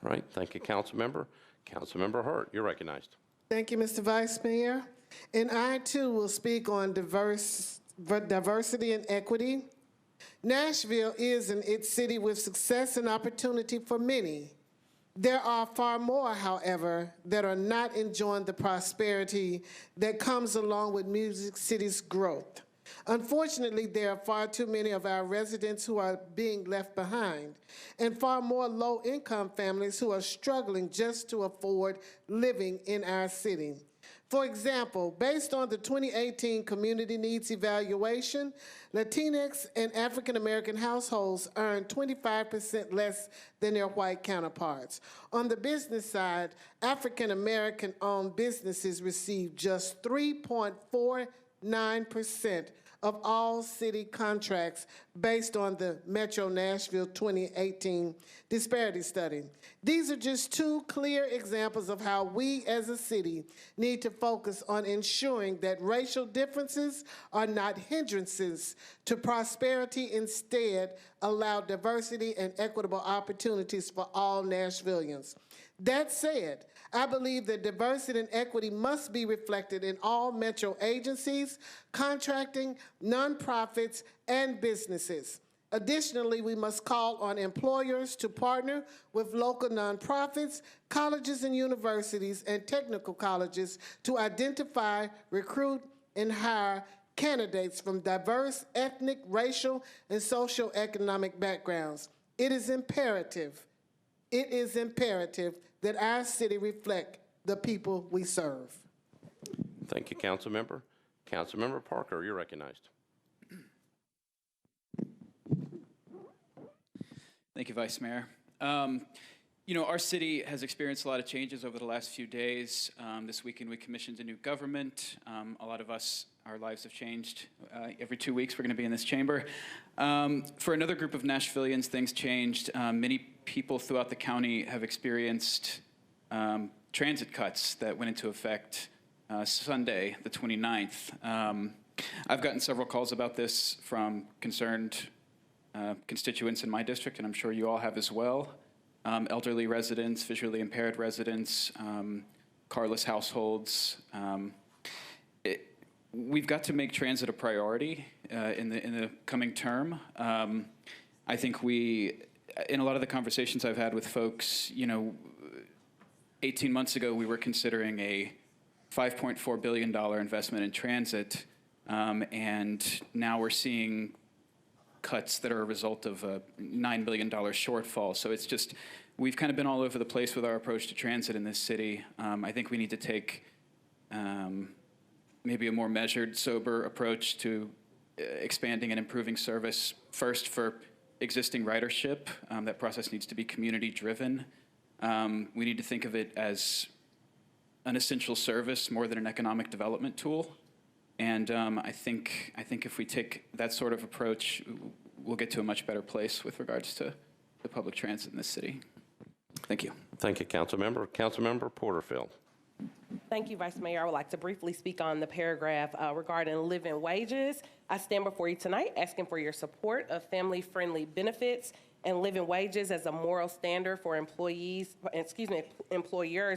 All right, thank you, Councilmember. Councilmember Hurt, you're recognized. Thank you, Mr. Vice Mayor. And I, too, will speak on diversity and equity. Nashville is an city with success and opportunity for many. There are far more, however, that are not enjoying the prosperity that comes along with Music City's growth. Unfortunately, there are far too many of our residents who are being left behind, and far more low-income families who are struggling just to afford living in our city. For example, based on the 2018 Community Needs Evaluation, Latinx and African American households earn 25% less than their white counterparts. On the business side, African American owned businesses receive just 3.49% of all city contracts based on the Metro Nashville 2018 disparity study. These are just two clear examples of how we as a city need to focus on ensuring that racial differences are not hindrances to prosperity, instead allow diversity and equitable opportunities for all Nashvillians. That said, I believe that diversity and equity must be reflected in all Metro agencies, contracting, nonprofits, and businesses. Additionally, we must call on employers to partner with local nonprofits, colleges and universities, and technical colleges to identify, recruit, and hire candidates from diverse ethnic, racial, and socioeconomic backgrounds. It is imperative that our city reflect the people we serve. Thank you, Council Member. Councilmember Parker, you're recognized. Thank you, Vice Mayor. You know, our city has experienced a lot of changes over the last few days. This weekend we commissioned a new government. A lot of us, our lives have changed. Every 2 weeks we're going to be in this chamber. For another group of Nashvillians, things changed. Many people throughout the county have experienced transit cuts that went into effect Sunday, the 29th. I've gotten several calls about this from concerned constituents in my district, and I'm sure you all have as well. Elderly residents, visually impaired residents, carless households. We've got to make transit a priority in the coming term. I think in a lot of the conversations I've had with folks, you know, 18 months ago we were considering a $5.4 billion investment in transit, and now we're seeing cuts that are a result of a $9 billion shortfall. So it's just, we've kind of been all over the place with our approach to transit in this city. I think we need to take maybe a more measured, sober approach to expanding and improving service first for existing ridership. That process needs to be community-driven. We need to think of it as an essential service more than an economic development tool. And I think if we take that sort of approach, we'll get to a much better place with regards to the public transit in this city. Thank you. Thank you, Councilmember. Councilmember Porterfield. Thank you, Vice Mayor. I would like to briefly speak on the paragraph regarding living wages. I stand before you tonight asking for your support of family-friendly benefits and living wages as a moral standard for employers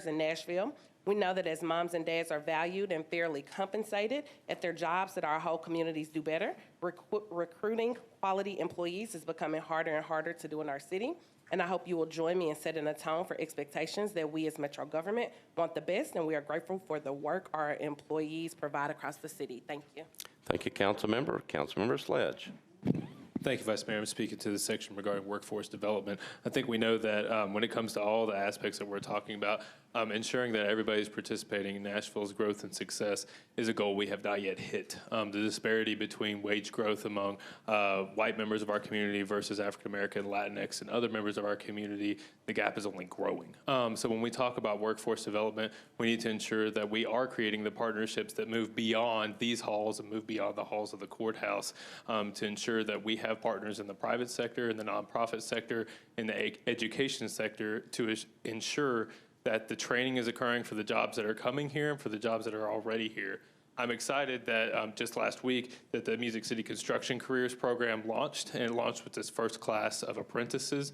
in Nashville. We know that as moms and dads are valued and fairly compensated at their jobs, that our whole communities do better. Recruiting quality employees is becoming harder and harder to do in our city. And I hope you will join me in setting a tone for expectations that we as Metro government want the best, and we are grateful for the work our employees provide across the city. Thank you. Thank you, Councilmember. Councilmember Sledge. Thank you, Vice Mayor. I'm speaking to the section regarding workforce development. I think we know that when it comes to all the aspects that we're talking about, ensuring that everybody's participating in Nashville's growth and success is a goal we have not yet hit. The disparity between wage growth among white members of our community versus African American, Latinx, and other members of our community, the gap is only growing. So when we talk about workforce development, we need to ensure that we are creating the partnerships that move beyond these halls and move beyond the halls of the courthouse to ensure that we have partners in the private sector, in the nonprofit sector, in the education sector to ensure that the training is occurring for the jobs that are coming here and for the jobs that are already here. I'm excited that just last week that the Music City Construction Careers Program launched, and it launched with this first class of apprentices.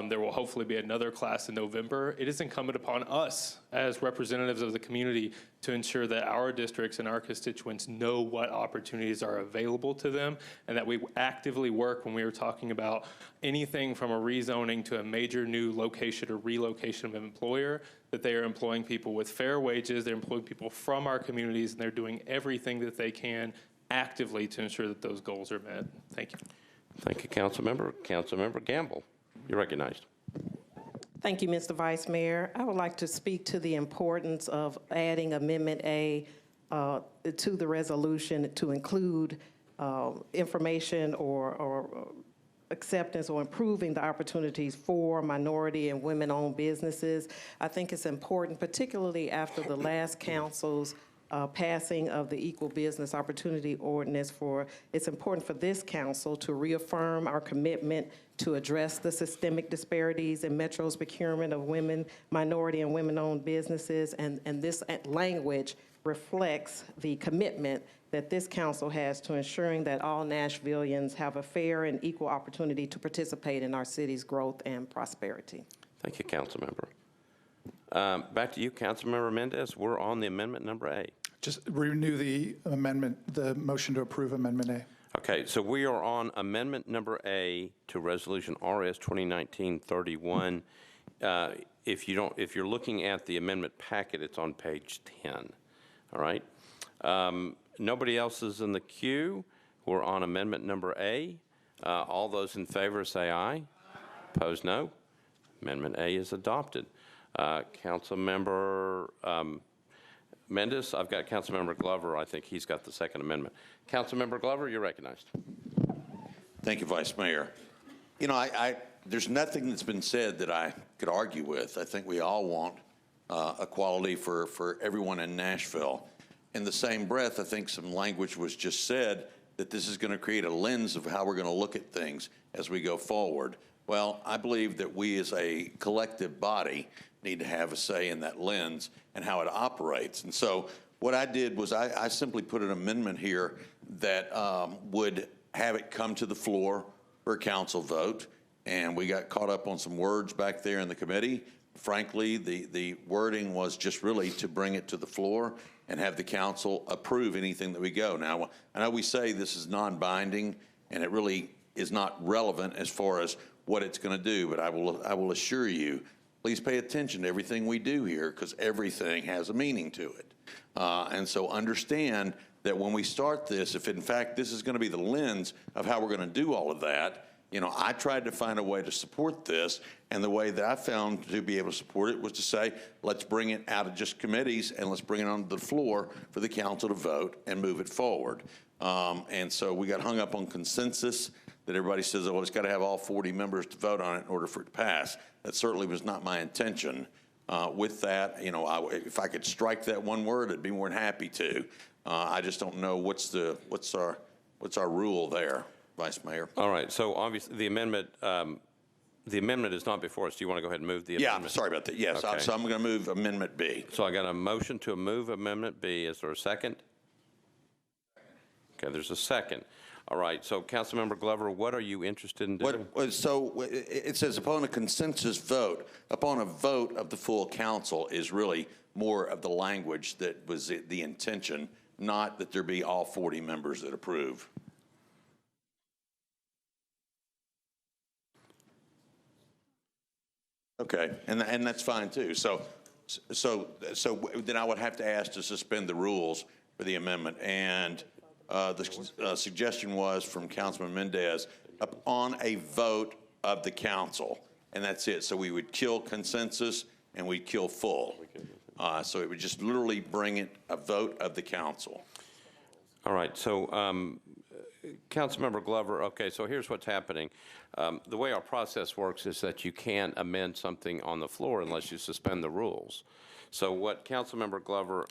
There will hopefully be another class in November. It is incumbent upon us as representatives of the community to ensure that our districts and our constituents know what opportunities are available to them, and that we actively work when we are talking about anything from a rezoning to a major new location or relocation of an employer, that they are employing people with fair wages, they're employing people from our communities, and they're doing everything that they can actively to ensure that those goals are met. Thank you. Thank you, Councilmember. Councilmember Gamble, you're recognized. Thank you, Mr. Vice Mayor. I would like to speak to the importance of adding Amendment A to the resolution to include information or acceptance or improving the opportunities for minority and women-owned businesses. I think it's important, particularly after the last council's passing of the Equal Business Opportunity Ordinance. It's important for this council to reaffirm our commitment to address the systemic disparities in Metro's procurement of women, minority, and women-owned businesses, and this language reflects the commitment that this council has to ensuring that all Nashvillians have a fair and equal opportunity to participate in our city's growth and prosperity. Thank you, Councilmember. Back to you, Councilmember Mendez. We're on the amendment number A. Just renew the amendment, the motion to approve Amendment A. Okay, so we are on amendment number A to Resolution RS 2019-31. If you're looking at the amendment packet, it's on page 10. All right. Nobody else is in the queue. We're on amendment number A. All those in favor say aye. Opposed, no. Amendment A is adopted. Councilmember Mendez, I've got Councilmember Glover. I think he's got the second amendment. Councilmember Glover, you're recognized. Thank you, Vice Mayor. You know, there's nothing that's been said that I could argue with. I think we all want equality for everyone in Nashville. In the same breath, I think some language was just said that this is going to create a lens of how we're going to look at things as we go forward. Well, I believe that we as a collective body need to have a say in that lens and how it operates. And so what I did was I simply put an amendment here that would have it come to the floor for a council vote. And we got caught up on some words back there in the committee. Frankly, the wording was just really to bring it to the floor and have the council approve anything that we go. Now, I know we say this is non-binding, and it really is not relevant as far as what it's going to do, but I will assure you, please pay attention to everything we do here, because everything has a meaning to it. And so understand that when we start this, if in fact this is going to be the lens of how we're going to do all of that, you know, I tried to find a way to support this, and the way that I found to be able to support it was to say, let's bring it out of just committees and let's bring it onto the floor for the council to vote and move it forward. And so we got hung up on consensus that everybody says, oh, it's got to have all 40 members to vote on it in order for it to pass. That certainly was not my intention. With that, you know, if I could strike that one word, I'd be more than happy to. I just don't know what's our rule there, Vice Mayor. All right. So obviously the amendment is not before us. Do you want to go ahead and move the amendment? Yeah, sorry about that. Yes, okay. so I'm going to move Amendment B. So I got a motion to move Amendment B. Is there a second? Okay, there's a second. All right, so Councilmember Glover, what are you interested in doing? So it says upon a consensus vote, upon a vote of the full council is really more of the language that was the intention, not that there be all 40 members that approve. Okay, and that's fine too. So then I would have to ask to suspend the rules for the amendment, and the suggestion was from Councilman Mendez upon a vote of the council, and that's it. So we would kill consensus and we'd kill full. So it would just literally bring it a vote of the council. All right, so Councilmember Glover, okay, so here's what's happening. The way our process works is that you can't amend something on the floor unless you suspend the rules. So what Councilmember Glover,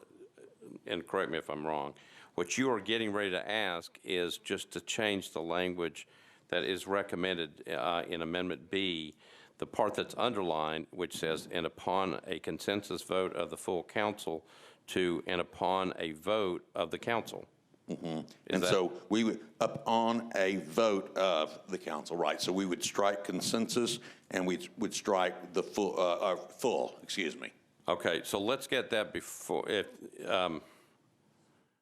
and correct me if I'm wrong, what you are getting ready to ask is just to change the language that is recommended in Amendment B, the part that's underlined, which says, and upon a consensus vote of the full council, to and upon a vote of the council. Mm-hmm. And so we would, upon a vote of the council, right? So we would strike consensus and we would strike the full, excuse me. Okay, so let's get that before,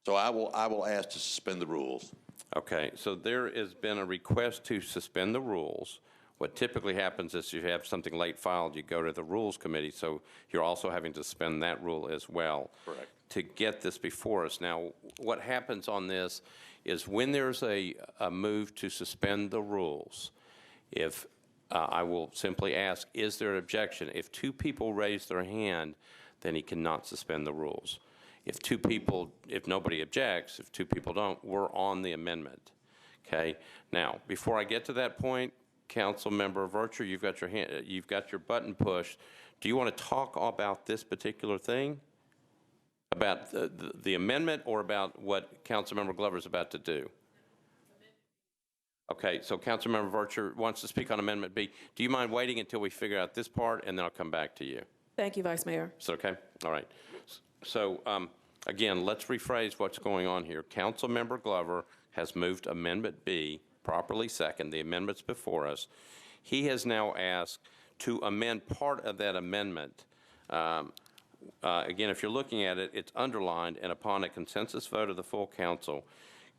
So I will ask to suspend the rules. Okay, so there has been a request to suspend the rules. What typically happens is you have something late filed, you go to the Rules Committee, so you're also having to suspend that rule as well. Correct. To get this before us. Now, what happens on this is when there's a move to suspend the rules, if I will simply ask, is there an objection? If two people raise their hand, then he cannot suspend the rules. If two people, if nobody objects, if two people don't, we're on the amendment. Okay. Now, before I get to that point, Councilmember Virtue, you've got your hand, you've got your button pushed. Do you want to talk about this particular thing, about the amendment, or about what Councilmember Glover is about to do? Okay. So Councilmember Virtue wants to speak on Amendment B. Do you mind waiting until we figure out this part, and then I'll come back to you? Thank you, Vice Mayor. Is that okay? All right. So, again, let's rephrase what's going on here. Councilmember Glover has moved Amendment B, properly second. The amendment's before us. He has now asked to amend part of that amendment Again, if you're looking at it, it's underlined, and upon a consensus vote of the full council,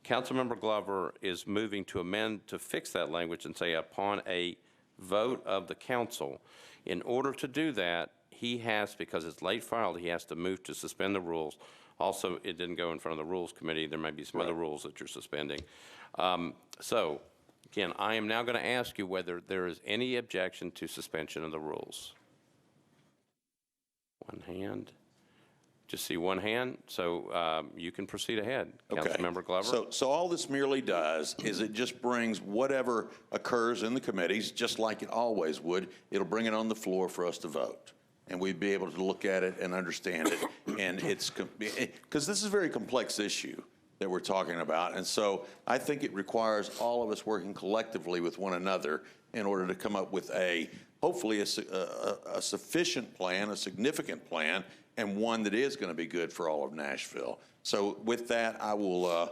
Councilmember Glover is moving to amend to fix that language and say upon a vote of the council. In order to do that, he has, because it's late filed, he has to move to suspend the rules. Also, it didn't go in front of the Rules Committee. There may be some other rules that you're suspending. So, again, I am now going to ask you whether there is any objection to suspension of the rules. One hand. Just see one hand, so you can proceed ahead. Okay. Councilmember Glover. So all this merely does is it just brings whatever occurs in the committees, just like it always would. It'll bring it on the floor for us to vote, and we'd be able to look at it and understand it. And it's because this is a very complex issue that we're talking about, and so I think it requires all of us working collectively with one another in order to come up with hopefully a sufficient plan, a significant plan, and one that is going to be good for all of Nashville. So with that, I will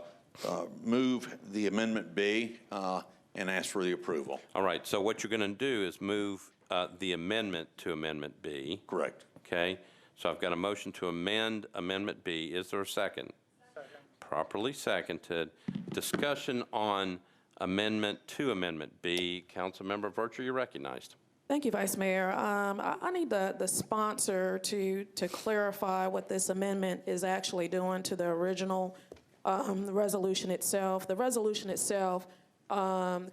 move the Amendment B and ask for the approval. All right, so what you're going to do is move the amendment to Amendment B. Correct. Okay, so I've got a motion to amend Amendment B. Is there a second? Second. Properly seconded. Discussion on amendment to Amendment B. Councilmember Virtue, you're recognized. Thank you, Vice Mayor. I need the sponsor to clarify what this amendment is actually doing to the original resolution itself. The resolution itself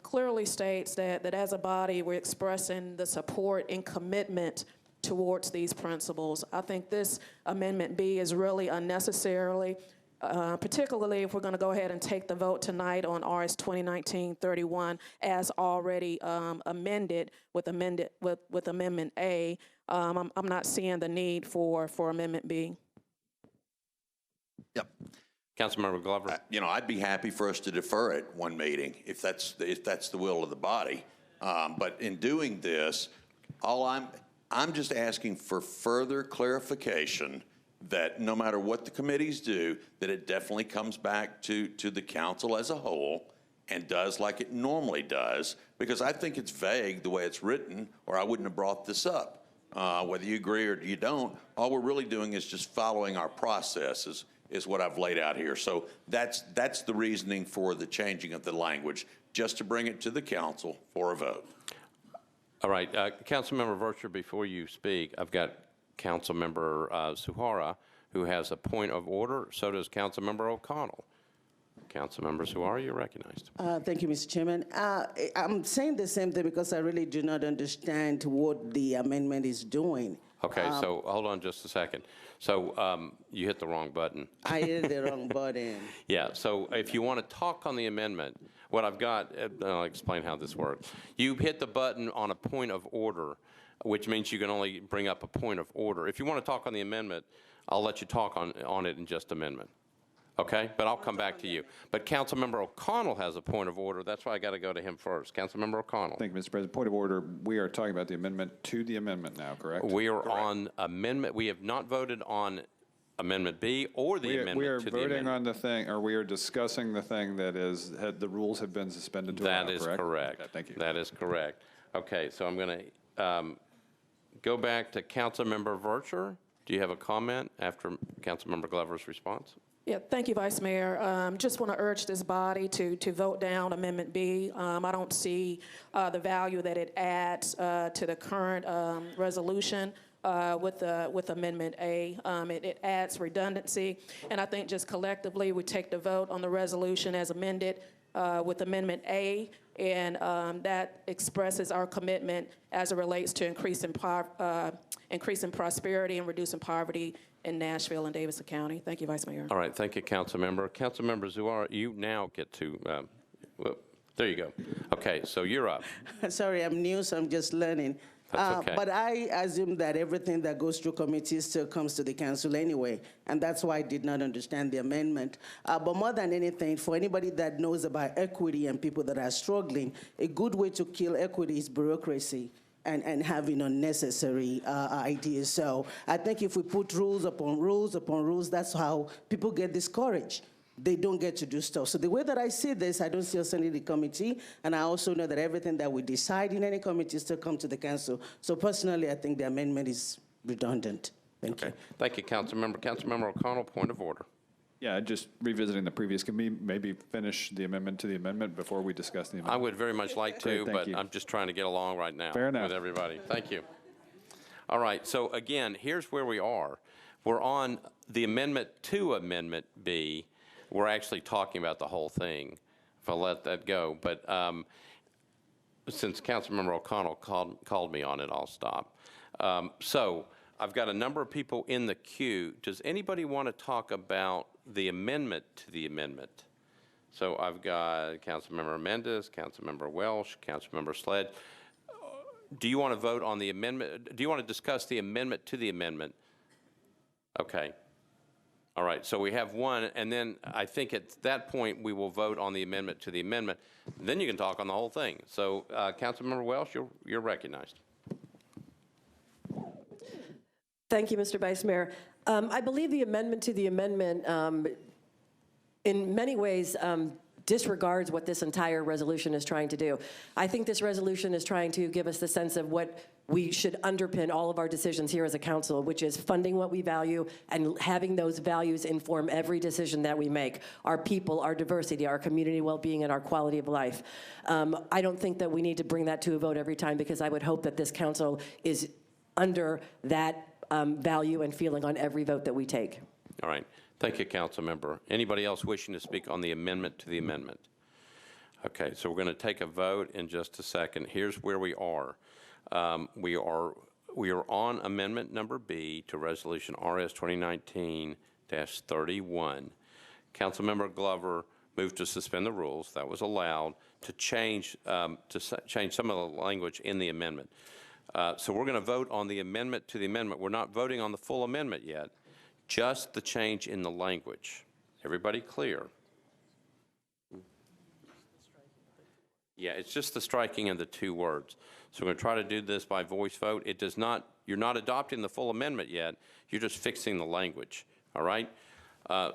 clearly states that as a body, we're expressing the support and commitment towards these principles. I think this Amendment B is really unnecessarily, particularly if we're going to go ahead and take the vote tonight on RS 2019-31 as already amended with Amendment A. I'm not seeing the need for Amendment B. Yep. Councilmember Glover. I'd be happy for us to defer it one meeting if that's the will of the body. But in doing this, I'm just asking for further clarification that no matter what the committees do, that it definitely comes back to the council as a whole and does like it normally does, because I think it's vague the way it's written, or I wouldn't have brought this up. Whether you agree or you don't, all we're really doing is just following our process is what I've laid out here. So that's the reasoning for the changing of the language, just to bring it to the council for a vote. All right, Councilmember Virtue, before you speak, I've got Councilmember Suhara, who has a point of order. So does Councilmember O'Connell. Councilmember Suhara, you're recognized. Thank you, Mr. Chairman. I'm saying the same thing because I really do not understand what the amendment is doing. Okay, so hold on just a second. So you hit the wrong button. I hit the wrong button. Yeah, so if you want to talk on the amendment, what I've got, I'll explain how this works. You hit the button on a point of order, which means you can only bring up a point of order. If you want to talk on the amendment, I'll let you talk on it in just a minute. Okay? But I'll come back to you. But Councilmember O'Connell has a point of order. That's why I got to go to him first. Councilmember O'Connell. Thank you, Mr. President. Point of order, we are talking about the amendment to the amendment now, correct? We are on amendment. We have not voted on Amendment B or the amendment to the amendment. We are voting on the thing, or we are discussing the thing that the rules have been suspended to allow, correct? That is correct. Okay, thank you. That is correct. Okay, so I'm going to go back to Councilmember Virtue. Do you have a comment after Councilmember Glover's response? Yeah, thank you, Vice Mayor. Just want to urge this body to vote down Amendment B. I don't see the value that it adds to the current resolution with Amendment A. It adds redundancy, and I think just collectively we take the vote on the resolution as amended with Amendment A, and that expresses our commitment as it relates to increasing prosperity and reducing poverty in Nashville and Davidson County. Thank you, Vice Mayor. All right, thank you, Councilmember. Councilmember Zuar, you now get to, there you go. Okay, so you're up. Sorry, I'm new, so I'm just learning. That's okay. But I assume that everything that goes through committee still comes to the council anyway, and that's why I did not understand the amendment. But more than anything, for anybody that knows about equity and people that are struggling, a good way to kill equity is bureaucracy and having unnecessary ideas. So I think if we put rules upon rules upon rules, that's how people get discouraged. They don't get to do stuff. So the way that I see this, I don't see us sending the committee, and I also know that everything that we decide in any committee still comes to the council. So personally, I think the amendment is redundant. Thank you. Thank you, Councilmember. Councilmember O'Connell, point of order. Yeah, just revisiting the previous, can we maybe finish the amendment to the amendment before we discuss the amendment? I would very much like to, Great, thank but you. I'm just trying to get along right now Fair enough. with everybody. Thank you. All right, so again, here's where we are. We're on the amendment to Amendment B. We're actually talking about the whole thing, if I let that go. But since Councilmember O'Connell called me on it, I'll stop. So I've got a number of people in the queue. Does anybody want to talk about the amendment to the amendment? So I've got Councilmember Mendez, Councilmember Welsh, Councilmember Sledge. Do you want to vote on the amendment? Do you want to discuss the amendment to the amendment? Okay. All right, so we have one, and then I think at that point we will vote on the amendment to the amendment. Then you can talk on the whole thing. So Councilmember Welsh, you're recognized. Thank you, Mr. Vice Mayor. I believe the amendment to the amendment in many ways disregards what this entire resolution is trying to do. I think this resolution is trying to give us the sense of what we should underpin all of our decisions here as a council, which is funding what we value and having those values inform every decision that we make, our people, our diversity, our community well-being, and our quality of life. I don't think that we need to bring that to a vote every time, because I would hope that this council is under that value and feeling on every vote that we take. All right. Thank you, Council Member. Anybody else wishing to speak on the amendment to the amendment? Okay, so we're going to take a vote in just a second. Here's where we are. We are on amendment number B to Resolution RS 2019-31. Councilmember Glover moved to suspend the rules. That was allowed to change some of the language in the amendment. So we're going to vote on the amendment to the amendment. We're not voting on the full amendment yet. Just the change in the language. Everybody clear? Yeah, it's just the striking of the two words. So we're going to try to do this by voice vote. It does not, you're not adopting the full amendment yet. You're just fixing the language, all right?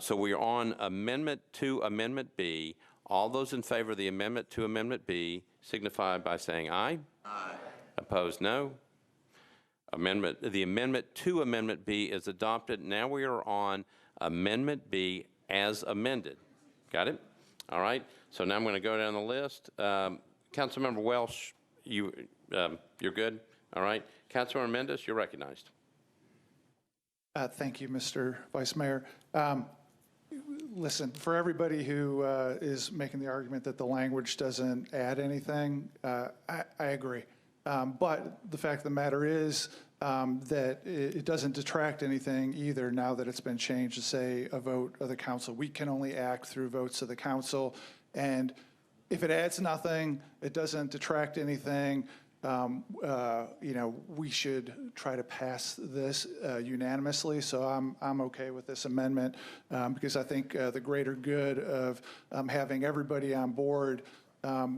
So we are on amendment to Amendment B. All those in favor of the amendment to Amendment B signify by saying aye. Aye. Opposed, no. The amendment to Amendment B is adopted. Now we are on Amendment B as amended. Got it? All right. So now I'm going to go down the list. Councilmember Welsh, you're good? All right. Councilmember Mendez, you're recognized. Thank you, Mr. Vice Mayor. Listen, for everybody who is making the argument that the language doesn't add anything, I agree. But the fact of the matter is that it doesn't detract anything either now that it's been changed to say a vote of the council. We can only act through votes of the council. And if it adds nothing, it doesn't detract anything, we should try to pass this unanimously. So I'm okay with this amendment because I think the greater good of having everybody on board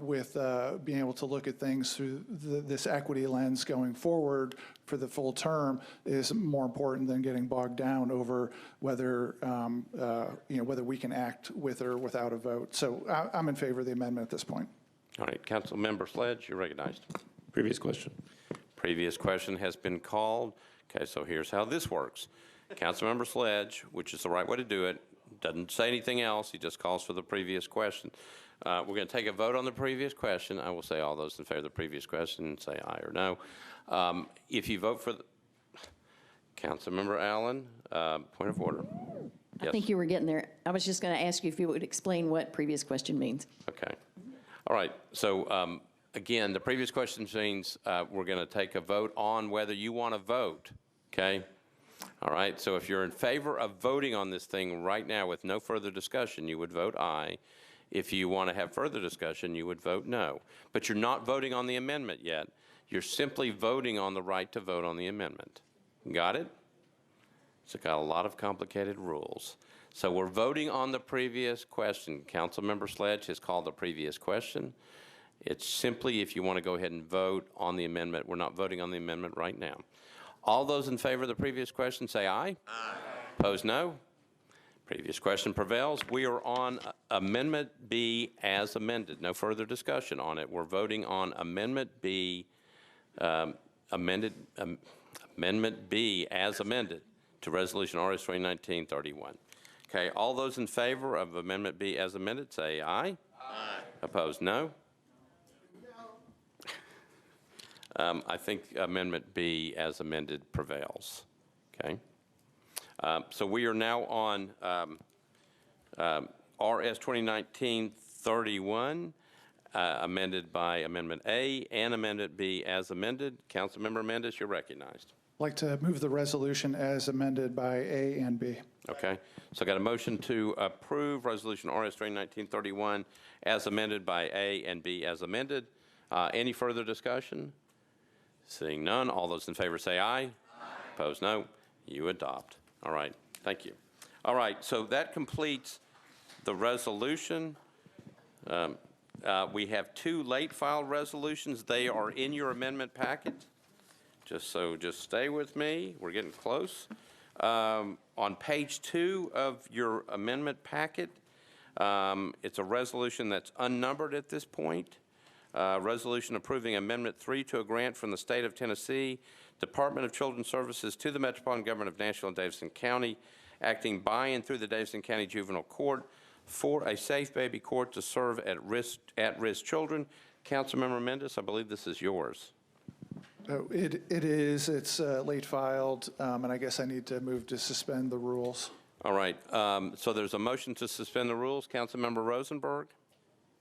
with being able to look at things through this equity lens going forward for the full term is more important than getting bogged down over whether whether we can act with or without a vote. So I'm in favor of the amendment at this point. All right, Councilmember Sledge, you're recognized. Previous question. Previous question has been called. Okay, so here's how this works. Councilmember Sledge, which is the right way to do it, doesn't say anything else. He just calls for the previous question. We're going to take a vote on the previous question. I will say all those in favor of the previous question and say aye or no. If you vote for the Councilmember Allen, point of order. I think you were getting there. I was just going to ask you if you would explain what previous question means. Okay. All right. So again, the previous question means we're going to take a vote on whether you want to vote. Okay. All right. So if you're in favor of voting on this thing right now with no further discussion, you would vote aye. If you want to have further discussion, you would vote no. But you're not voting on the amendment yet. You're simply voting on the right to vote on the amendment. Got it? It's got a lot of complicated rules. So we're voting on the previous question. Councilmember Sledge has called the previous question. It's simply if you want to go ahead and vote on the amendment. We're not voting on the amendment right now. All those in favor of the previous question say aye. Aye. Opposed, no. Previous question prevails. We are on Amendment B as amended. No further discussion on it. We're voting on Amendment B, Amendment B as amended. to Resolution RS 2019-31. Okay, all those in favor of Amendment B as amended, say aye. Aye. Opposed, no. I think Amendment B as amended prevails. Okay. So we are now on RS 2019-31, amended by Amendment A and Amendment B as amended. Councilmember Mendez, you're recognized. I'd like to move the resolution as amended by A and B. Okay. So I got a motion to approve Resolution RS 2019-31 as amended by A and B as amended. Any further discussion? Seeing none, all those in favor say aye. Aye. Opposed, no. You adopt. All right. Thank you. All right. So that completes the resolution. We have two late filed resolutions. They are in your amendment packet. Just stay with me. We're getting close. On page 2 of your amendment packet, it's a resolution that's unnumbered at this point. Resolution approving Amendment 3 to a grant from the State of Tennessee Department of Children's Services to the Metropolitan Government of Nashville and Davidson County, acting by and through the Davidson County Juvenile Court for a safe baby court to serve at-risk children. Councilmember Mendez, I believe this is yours. Oh, it is. It's late filed, and I guess I need to move to suspend the rules. All right. So there's a motion to suspend the rules. Councilmember Rosenberg.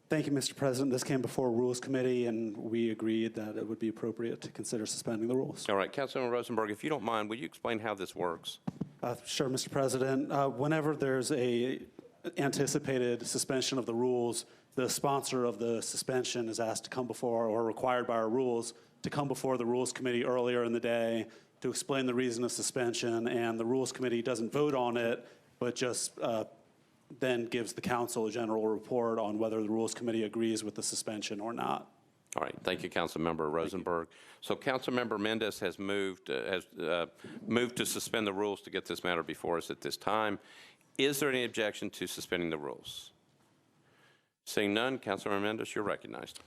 Thank you, Mr. President. This came before Rules Committee, and we agreed that it would be appropriate to consider suspending the rules. All right. Councilmember Rosenberg, if you don't mind, would you explain how this works? Sure, Mr. President. Whenever there's a anticipated suspension of the rules, the sponsor of the suspension is asked to come before, or required by our rules, to come before the Rules Committee earlier in the day to explain the reason of suspension, and the Rules Committee doesn't vote on it, but just then gives the council a general report on whether the Rules Committee agrees with the suspension or not. All right. Thank you, Councilmember Rosenberg. So Councilmember Mendez has moved to suspend the rules to get this matter before us at this time. Is there any objection to suspending the rules? Seeing none, Councilmember Mendez, you're recognized.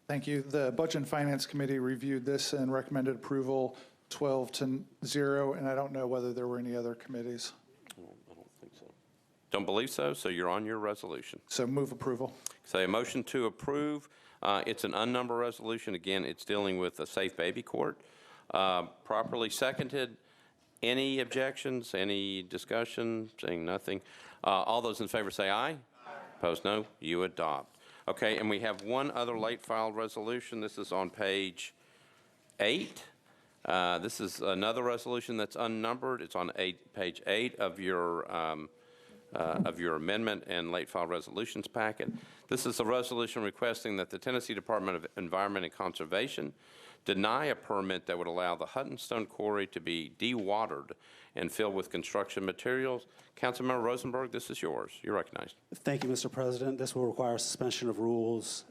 Thank you. The Budget and Finance Committee reviewed this and recommended approval 12-0, and I don't know whether there were any other committees. I don't think so. Don't believe so, so you're on your resolution. So move approval. So a motion to approve. It's an unnumbered resolution. Again, it's dealing with a safe baby court. Properly seconded. Any objections? Any discussion? Saying nothing. All those in favor say aye. Aye. Opposed, no. You adopt. Okay, and we have one other late filed resolution. This is on page 8. This is another resolution that's unnumbered. It's on page 8 of your amendment and late filed resolutions packet. This is a resolution requesting that the Tennessee Department of Environment and Conservation deny a permit that would allow the Huttonstone Quarry to be dewatered and filled with construction materials. Councilmember Rosenberg, this is yours. You're recognized. Thank you, Mr. President. This will require suspension of rules,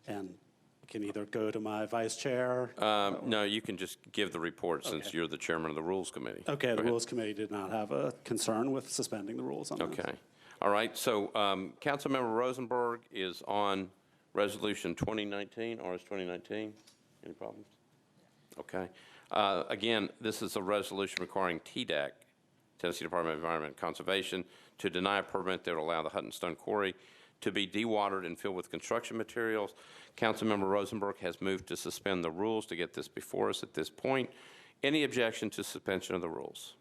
and can either go to my vice chair. No, you can just give the report since you're the chairman of the Rules Committee. Okay, the Rules Committee did not have a concern with suspending the rules on this. Okay. All right, so Councilmember Rosenberg is on Resolution 2019, RS 2019. Any problems? Okay. Again, this is a resolution requiring TDEC, Tennessee Department of Environment and Conservation, to deny a permit that would allow the Huttonstone Quarry to be dewatered and filled with construction materials. Councilmember Rosenberg has moved to suspend the rules to get this before us at this point. Any objection to suspension of the rules?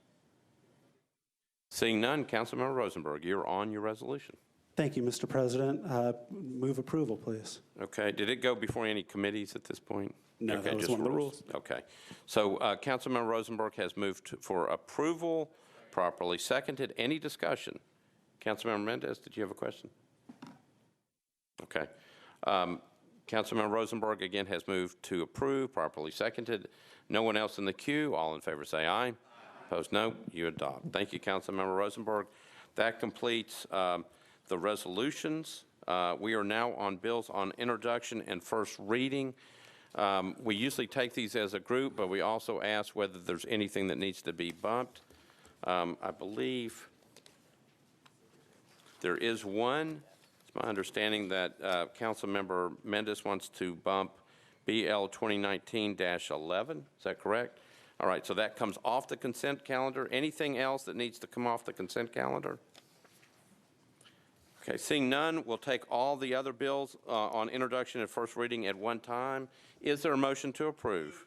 Seeing none, Councilmember Rosenberg, you're on your resolution. Thank you, Mr. President. Move approval, please. Okay. Did it go before any committees at this point? No, okay, that was just one of the rules. Okay. So Councilmember Rosenberg has moved for approval, properly seconded. Any discussion? Councilmember Mendez, did you have a question? Okay. Councilmember Rosenberg again has moved to approve, properly seconded. No one else in the queue. All in favor say aye. Aye. Opposed, no. You adopt. Thank you, Councilmember Rosenberg. That completes the resolutions. We are now on bills on introduction and first reading. We usually take these as a group, but we also ask whether there's anything that needs to be bumped. I believe there is one. It's my understanding that Councilmember Mendez wants to bump BL 2019-11. Is that correct? All right, so that comes off the consent calendar. Anything else that needs to come off the consent calendar? Okay, seeing none, we'll take all the other bills on introduction and first reading at one time. Is there a motion to approve?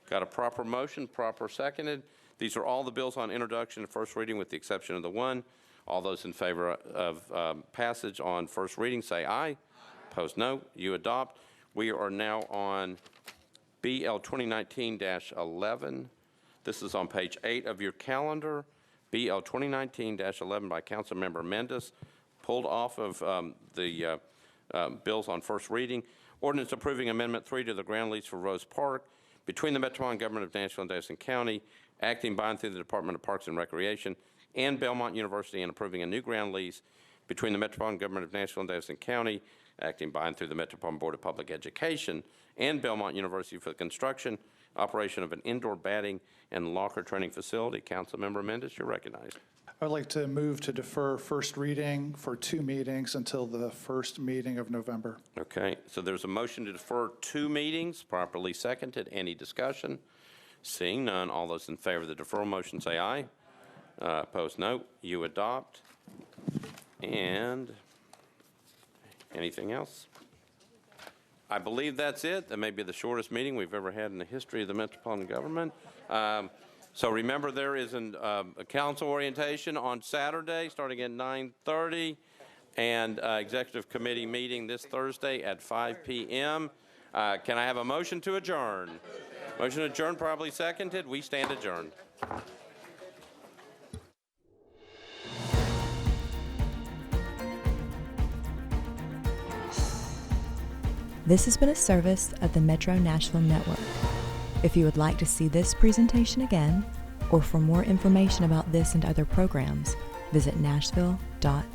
Got a proper motion, proper seconded. These are all the bills on introduction and first reading with the exception of the one. All those in favor of passage on first reading say aye. Opposed, no. You adopt. We are now on BL 2019-11. This is on page 8 of your calendar. BL 2019-11 by Councilmember Mendes, pulled off of the bills on first reading. Ordinance approving Amendment 3 to the ground lease for Rose Park between the Metropolitan Government of Nashville and Davidson County, acting by and through the Department of Parks and Recreation and Belmont University, and approving a new ground lease between the Metropolitan Government of Nashville and Davidson County, acting by and through the Metropolitan Board of Public Education and Belmont University for the construction, operation of an indoor batting and locker training facility. Councilmember Mendes, you're recognized. I'd like to move to defer first reading for 2 meetings until the first meeting of November. Okay, so there's a motion to defer 2 meetings, properly seconded. Any discussion? Seeing none, all those in favor of the deferral motion say aye. Opposed, no. You adopt. And anything else? I believe that's it. That may be the shortest meeting we've ever had in the history of the Metropolitan Government. So remember, there is a council orientation on Saturday starting at 9:30 and executive committee meeting this Thursday at 5 p.m. Can I have a motion to adjourn? Motion to adjourn, probably seconded. We stand adjourned. This has been a service of the Metro Nashville Network. If you would like to see this presentation again, or for more information about this and other programs, visit nashville.gov.